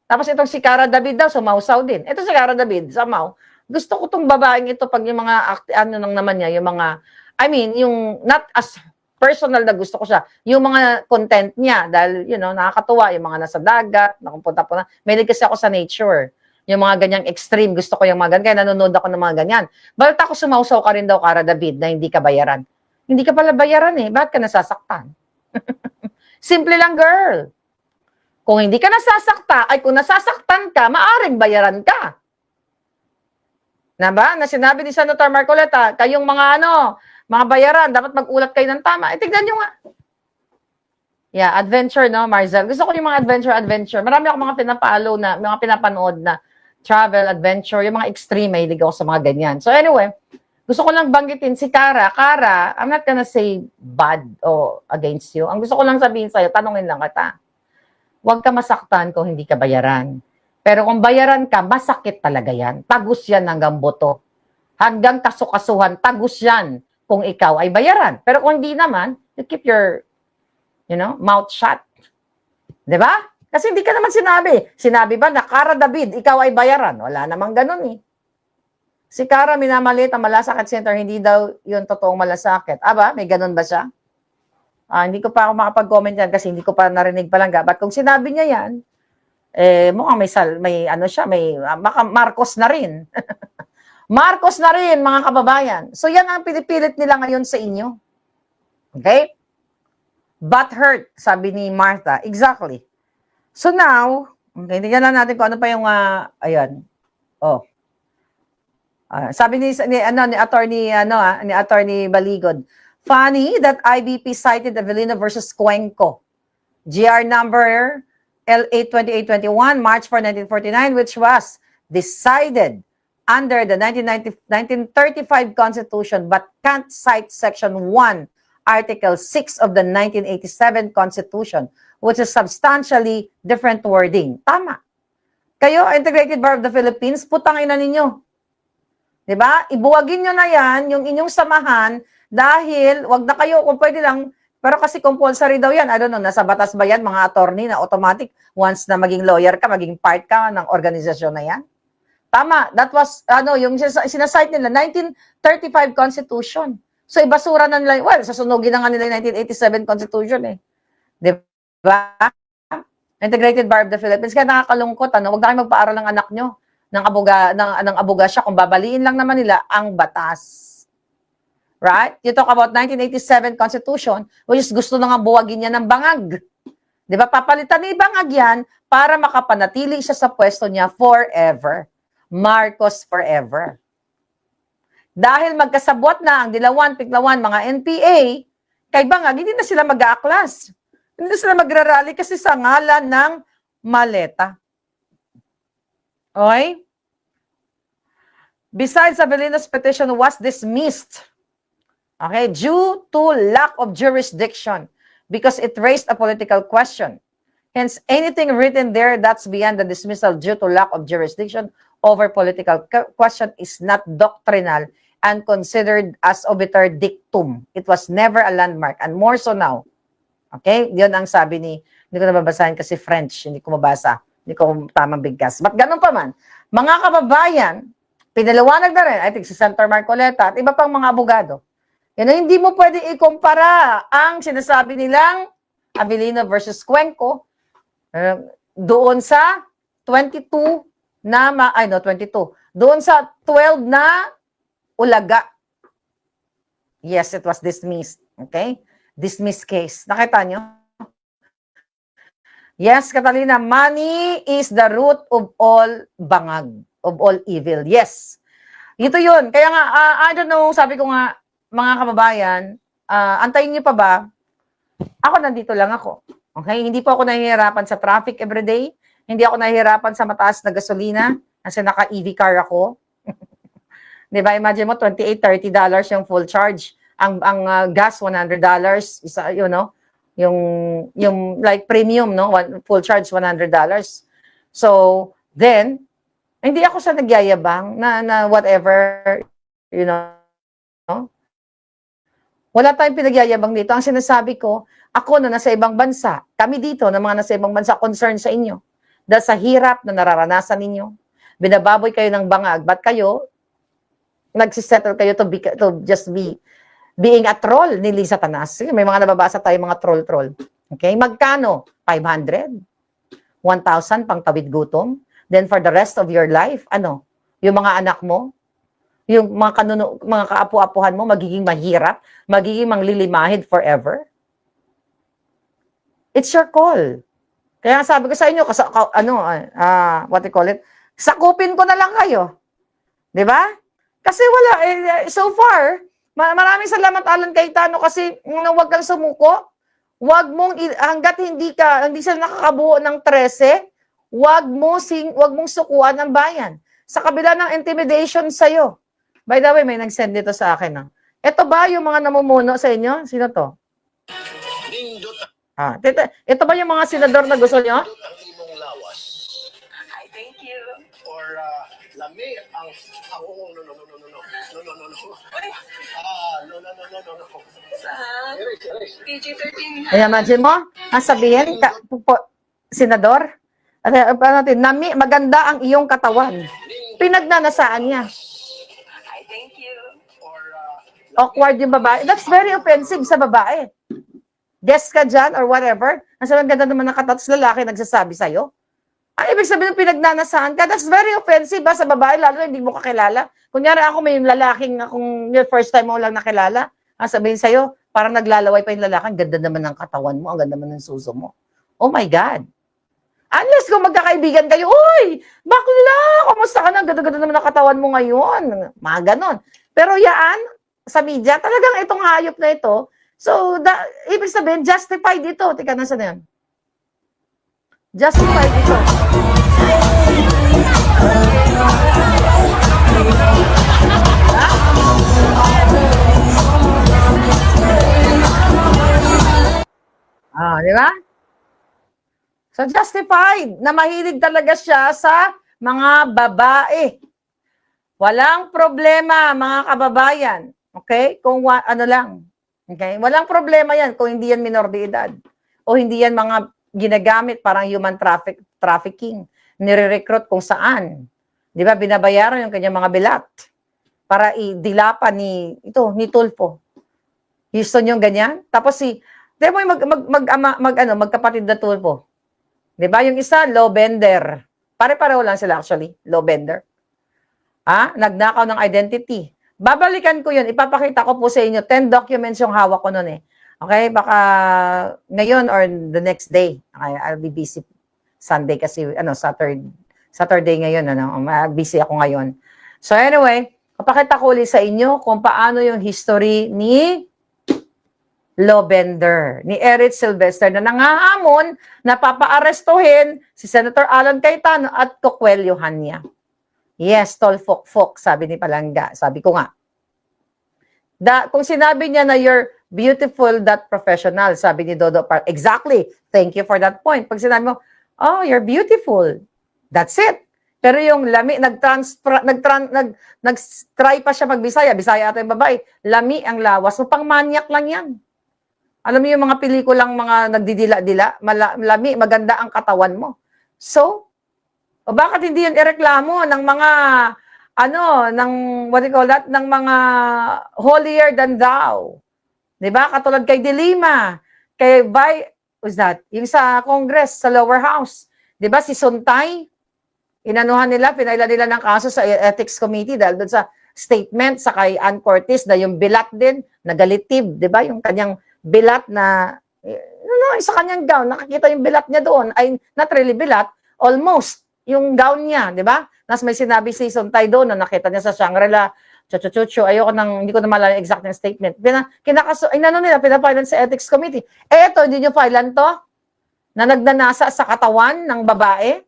Tapos itong si Cara David daw, sumausaw din. Ito si Cara David, somehow, gusto ko tong babaeng ito pag yung mga, naman niya, yung mga, yung not as personal na gusto ko siya, yung mga content niya, dahil, nakakatuwa, yung mga nasa dagat, nakapunta po na, may kasi ako sa nature, yung mga ganyang extreme, gusto ko yung mga ganyan, kaya nanonood ako ng mga ganyan. Balit ako sumausaw ka rin daw, Cara David, na hindi ka bayaran. Hindi ka pala bayaran eh, bakit ka nasasaktan? Simple lang, girl. Kung hindi ka nasasakta, kung nasasaktan ka, maaring bayaran ka. Na ba? Na sinabi ni Senator Marcoleta, kayong mga mga bayaran, dapat mag-ulat kayo ng tama. Tignan nyo nga. Yeah, adventure, no, Marzel? Gusto ko yung mga adventure. Marami ako mga mga pinapanood na travel, adventure, yung mga extreme, mahilig ako sa mga ganyan. So anyway, gusto ko lang banggitin si Kara. Kara, I'm not gonna say bad o against you. Ang gusto ko lang sabihin sa'yo, tanungin lang kita. Huwag ka masaktan kung hindi ka bayaran. Pero kung bayaran ka, masakit talaga yan. Tagus yan hanggang buto. Hanggang kasukasuhan, tagus yan kung ikaw ay bayaran. Pero kung hindi naman, you keep your, mouth shut. 'Di ba? Kasi hindi ka naman sinabi. Sinabi ba na, Kara David, ikaw ay bayaran? Wala namang ganun eh. Si Kara minamalit ang malasakit center, hindi daw yun totoong malasakit. Aba, may ganun ba siya? Hindi ko pa ako makapag-comment yan kasi hindi ko pa narinig palangga. But kung sinabi niya yan, mukhang may ano siya, Marcos na rin. Marcos na rin, mga kababayan. So yan ang pinipilit nila ngayon sa inyo. Okay? But hurt, sabi ni Martha. Exactly. So now, okay, tingnan na natin kung ano pa yung, ayan. Oh. Sabi ni Attorney Baligod, funny that IBP cited Avellino versus Cuenco. GR number L82821, March 4, 1949, which was decided under the 1935 Constitution but can't cite Section 1, Article 6 of the 1987 Constitution, which is substantially different wording. Tama. Kayo, Integrated Bar of the Philippines, putang ina ninyo. Diba? Ibuwagin nyo na yan, yung inyong samahan, dahil wag na kayo, kung pwede lang, pero kasi compulsory daw yan. I don't know, nasa batas ba yan, mga attorney, na automatic, once na maging lawyer ka, maging part ka ng organisasyon na yan? Tama, that was, yung sinasite nila, 1935 Constitution. So, ibasura na nila, well, sasunugin na nga nila yung 1987 Constitution eh. Diba? Integrated Bar of the Philippines. Kaya nakakalungkot, wag na kayo magpaaral ng anak nyo ng abogasya kung babaliin lang naman nila ang batas. Right? You talk about 1987 Constitution, which is gusto na nga buwagin niya ng bangag. Diba? Papalitan ni bangag yan para makapanatili siya sa pwesto niya forever. Marcos forever. Dahil magkasabwat na ang dilawan, mga NPA, kay bangag, hindi na sila mag-aaklas. Hindi na sila magrarally kasi sa ngalan ng maleta. Okay? Besides, Avellino's petition was dismissed, okay, due to lack of jurisdiction because it raised a political question. Hence, anything written there that's beyond the dismissal due to lack of jurisdiction over political question is not doctrinal and considered as obiter dictum. It was never a landmark, and more so now. Okay? Yun ang sabi hindi ko nababasahin kasi French, hindi ko mabasa. Hindi ko tamang bigkas. But ganun pa man, mga kababayan, pinaliwanag na rin, I think si Senator Marcoleta at iba pang mga abogado, hindi mo pwede ikumpara ang sinasabi nilang Avellino versus Cuenco doon sa 22 na, 22, doon sa 12 na ulaga. Yes, it was dismissed. Okay? Dismissed case. Nakita nyo? Yes, Catalina, money is the root of all bangag, of all evil. Yes. Ito yun. Kaya nga, I don't know, sabi ko nga, mga kababayan, antayin niyo pa ba? Ako nandito lang ako. Okay? Hindi po ako nahihirapan sa traffic everyday. Hindi ako nahihirapan sa mataas na gasolina kasi naka-EV car ako. Di ba? Imagine mo, $28, $30 yung full charge. Ang gas, $100. Isa, yung like premium, no? Full charge, $100. So, then, hindi ako sa nagyayabang na whatever, wala tayong pinagyayabang dito. Ang sinasabi ko, ako na nasa ibang bansa, kami dito na mga nasa ibang bansa, concern sa inyo. Dahil sa hirap na nararanasan ninyo, binababoy kayo ng bangag, ba't kayo, nagsisettle kayo to just be being a troll ni Lisa Tanas. May mga nababasa tayo mga troll-troll. Okay? Magkano? 500? 1,000 pang tawid gutom? Then for the rest of your life, yung mga anak mo, yung mga kaapu-apuhan mo, magiging mahirap, magiging manglilimahid forever? It's your call. Kaya sabi ko sa inyo, what you call it, sakupin ko na lang kayo. Di ba? Kasi wala, so far, maraming salamat Alan Cayetano kasi huwag kang sumuko, hangga't hindi sila nakakabuo ng 13, wag mong sukuan ang bayan. Sa kabila ng intimidation sa'yo. By the way, may nag-send dito sa akin. Ah. Ito ba yung mga namumuno sa inyo? Sino to? Ito ba yung mga senador na gusto nyo? Hi, thank you. Or lami ang no. Sa PG-13. Ay, imagine mo, ang sabihin, senador, nami, maganda ang iyong katawan. Pinagnanasaan niya. Hi, thank you. Awkward yung babae. That's very offensive sa babae. Guest ka dyan or whatever. Ang sabihin, ganda naman ng katawan, lalaki nagsasabi sa'yo. Ang ibig sabihin ng pinagnanasaan ka, that's very offensive sa babae, lalo na hindi mo kakilala. Kunyari ako, may lalaking akong first time mo lang nakilala, ang sabihin sa'yo, parang naglalaway pa yung lalaki, ang ganda naman ng katawan mo, ang ganda naman ng suso mo. Oh my God. Unless kung magkakaibigan kayo, uy, bakla, kamusta ka na, ganda-ganda naman ng katawan mo ngayon. Mga ganon. Pero yan, sa media, talagang itong hayop na ito, so, ibig sabihin, justified ito. Tika, nasa na yan? Justified ito. Di ba? So, justified na mahilig talaga siya sa mga babae. Walang problema, mga kababayan. Okay? Kung ano lang. Okay? Walang problema yan kung hindi yan minor de edad. O hindi yan mga ginagamit parang human trafficking. Nire-recruit kung saan. Di ba? Binabayaran yung kanyang mga bilat para idilapan ni Tulfo. Houston yung ganyan. Tapos di mo magkapatid na Tulfo. Di ba? Yung isa, law bender. Pare-pareho lang sila actually, law bender. Nagnakaw ng identity. Babalikan ko yun. Ipapakita ko po sa inyo. 10 documents yung hawak ko nun eh. Okay? Baka ngayon or the next day. Okay? I'll be busy Sunday kasi, Saturday ngayon. Busy ako ngayon. So anyway, papakita ko ulit sa inyo kung paano yung history ni Lobender, ni Eric Sylvester na nangahamon na papaarestuhin si Senator Alan Cayetano at Coquelio Hanya. Yes, tolfok-fok, sabi ni Palangga. Sabi ko nga. Kung sinabi niya na you're beautiful, that professional, sabi ni Dodo Park. Exactly. Thank you for that point. Pag sinabi mo, oh, you're beautiful. That's it. Pero yung lami, nag-try pa siya magbisaya. Bisaya ata yung babae. Lami ang lawas. So, pang manyak lang yan. Alam mo yung mga pelikulang mga nagdidila-dila, lami, maganda ang katawan mo. So, o bakit hindi yan ireklamo ng mga, what do you call that, ng mga holier than thou. Diba? Katulad kay De Lima, who's that? Yung sa Congress, sa lower house. Diba? Si Suntay, inanuhan nila, pinaila nila ng kaso sa Ethics Committee dahil doon sa statement sa kay Ann Cortez na yung bilat din, nagalitib, diba? Yung kanyang bilat na, sa kanyang gown, nakikita yung bilat niya doon, ay not really bilat, almost, yung gown niya, di ba? Nas may sinabi si Suntay doon na nakita niya sa Shangri-La, ayoko hindi ko na malala yung exact ng statement. Pinapailan sa Ethics Committee. Eto, hindi nyo pailan to? Na nagnanasa sa katawan ng babae?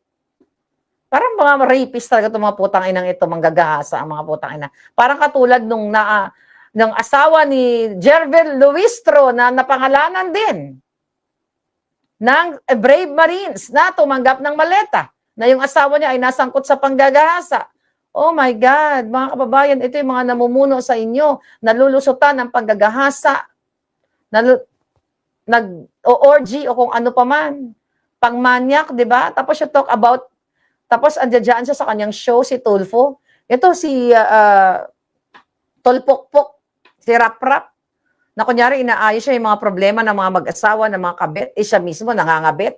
Parang mga rapist talaga itong mga putang inang ito, manggagahasa ang mga putang ina. Parang katulad ng asawa ni Jervel Luistro na napangalanan din ng Brave Marines na tumanggap ng maleta na yung asawa niya ay nasangkot sa panggagahasa. Oh my God, mga kababayan, ito yung mga namumuno sa inyo, nalulusutan ng panggagahasa, nag-orgy o kung ano pa man, pangmanyak, di ba? Tapos you talk about, tapos andyan siya sa kanyang show, si Tulfo. Ito si Tolpokpok, si Rap-Rap, na kunyari inaayos siya yung mga problema ng mga mag-asawa, ng mga kabit, siya mismo nangangabit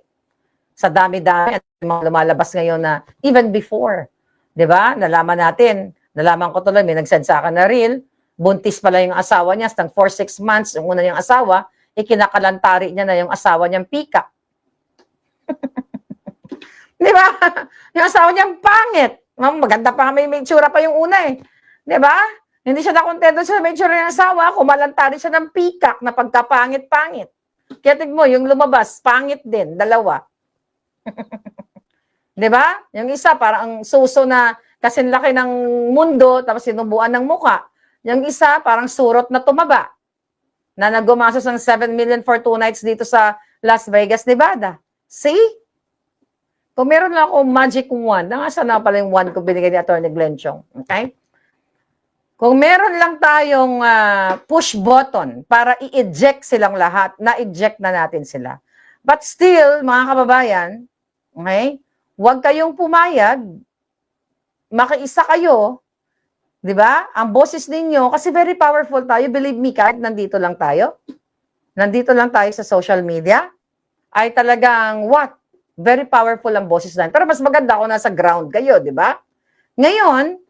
sa dami-dami at mga lumalabas ngayon na even before, di ba? Nalaman ko tuloy, may nagsend sa akin na reel, buntis pala yung asawa niya, hanggang 4-6 months, yung una niyang asawa, ikinakalantari niya na yung asawa niyang pika. Di ba? Yung asawa niyang pangit. Maganda pa, may tsura pa yung una eh. Di ba? Hindi siya nakontento sa may tsura ng asawa, kumalantari siya ng pikak na pagkapangit-pangit. Kaya tignan mo, yung lumabas, pangit din, dalawa. Di ba? Yung isa, parang ang suso na kasing laki ng mundo, tapos sinubuan ng muka. Yung isa, parang surot na tumaba, na nagumasos ng 7 million for 2 nights dito sa Las Vegas, Nevada. See? Kung meron lang akong magic wand, nasa na pala yung wand ko binigay ni Atty. Glenn Chong. Okay? Kung meron lang tayong push button para i-eject silang lahat, na-eject na natin sila. But still, mga kababayan, okay, huwag kayong pumayag, makiisa kayo, di ba? Ang boses ninyo, kasi very powerful tayo, believe me, kahit nandito lang tayo sa social media, ay talagang what? Very powerful ang boses natin. Pero mas maganda kung nasa ground kayo, di ba? Ngayon,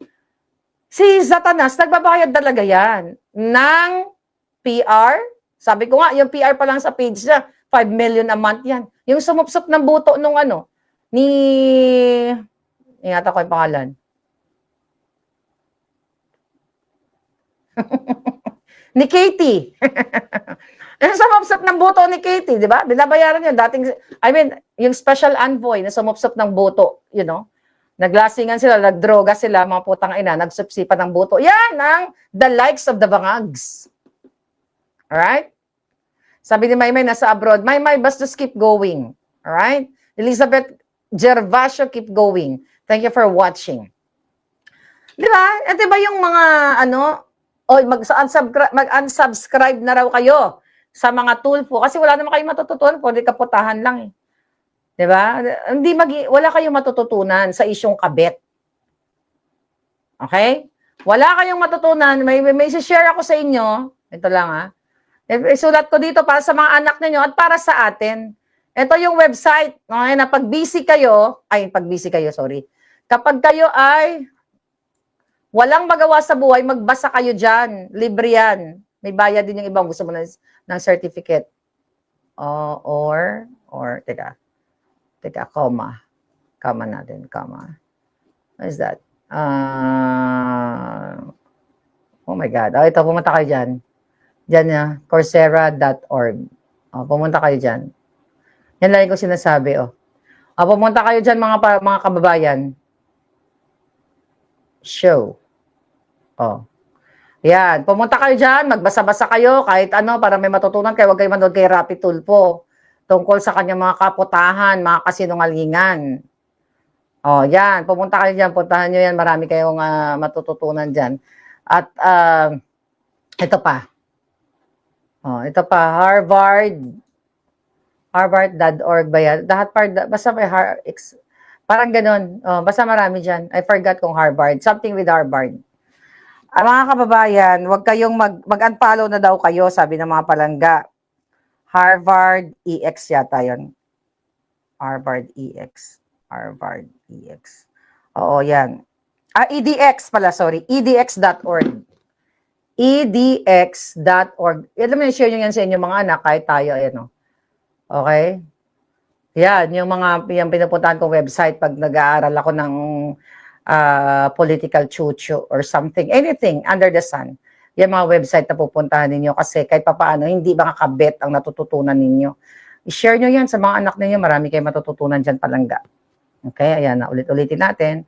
si Satanas, nagbabayad talaga yan ng PR. Sabi ko nga, yung PR pa lang sa page niya, 5 million a month yan. Yung sumupsup ng buto nung ingatan ko yung pangalan. Ni Katie. Yung sumupsup ng buto ni Katie, di ba? Binabayaran yun. Yung special envoy na sumupsup ng buto, naglasingan sila, nagdroga sila, mga putang ina, nagsupsipan ng buto. Yan ang the likes of the bangags. Alright? Sabi ni Maymay, nasa abroad, Maymay, basta keep going. Alright? Elizabeth Gervasio, keep going. Thank you for watching. Di ba? At di ba yung mga, mag-unsubscribe na raw kayo sa mga tulpo. Kasi wala naman kayo matututunan, pwede kaputahan lang eh. Diba? Wala kayong matututunan sa isyong kabit. Okay? Wala kayong matutunan. May share ako sa inyo. Ito lang isulat ko dito para sa mga anak ninyo at para sa atin. Ito yung website. Okay? Na pag busy kayo, kapag kayo ay walang magawa sa buhay, magbasa kayo dyan. Libre yan. May bayad din yung ibang gusto mo ng certificate. Teka, comma. Comma natin, comma. What is that? Oh my God. Ito, pumunta kayo dyan. Dyan coursera.org. Pumunta kayo dyan. Yan lang yung sinasabi, pumunta kayo dyan, mga kababayan. Show. Yan. Pumunta kayo dyan, magbasa-basa kayo, kahit para may matutunan kayo, huwag kayo manood kay Rapi Tulfo. Tungkol sa kanyang mga kaputahan, mga kasinungalingan. Yan. Pumunta kayo dyan. Puntahan nyo yan. Marami kayong matututunan dyan. At ito pa. Ito pa. Harvard.org ba yan? Basta may parang ganun. Basta marami dyan. I forgot kung Harvard. Something with Harvard. Mga kababayan, huwag kayong mag-unfollow na daw kayo, sabi ng mga palangga. Harvard EX yata yun. Harvard EX. Oo, yan. EDX pala, sorry. EDX.org. EDX.org. Alam mo, share nyo yan sa inyo mga anak, kahit tayo, Okay? Yan, yung pinupuntahan kong website pag nag-aaral ako ng political chuchu or something, anything under the sun. Yan mga website na pupuntahan ninyo kasi kahit papaano, hindi makakabet ang natututunan ninyo. I-share nyo yan sa mga anak ninyo, marami kayong matututunan dyan palangga. Okay, ayan na, ulit-ulitin natin.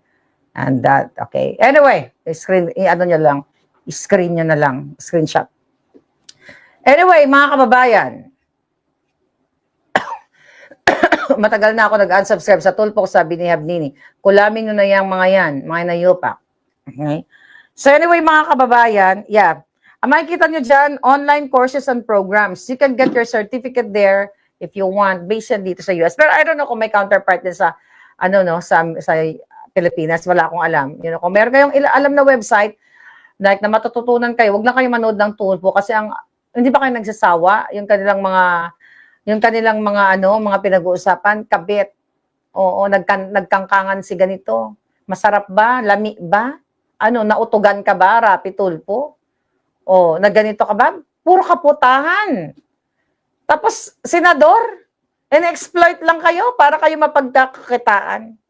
And that, okay. Anyway, screen nyo na lang, screenshot. Anyway, mga kababayan, matagal na ako nag-unsubscribe sa Tulfo, sabi ni Habnini. Kulamin nyo na yung mga yan, mga nayupak. Okay? So anyway, mga kababayan, makikita nyo dyan, online courses and programs. You can get your certificate there if you want, based yan dito sa US. Pero I don't know kung may counterpart din sa, sa Pilipinas. Wala akong alam. Kung meron kayong alam na website, like na matututunan kayo, wag na kayo manood ng Tulfo kasi hindi ba kayo nagsasawa? Yung kanilang mga mga pinag-uusapan, kabit. Oo, nagkangkangan si ganito. Masarap ba? Lami ba? Nautugan ka ba, Rapi Tulfo? O, nagganito ka ba? Puro kaputahan. Tapos, senador, in-exploit lang kayo para kayo mapagkakitaan.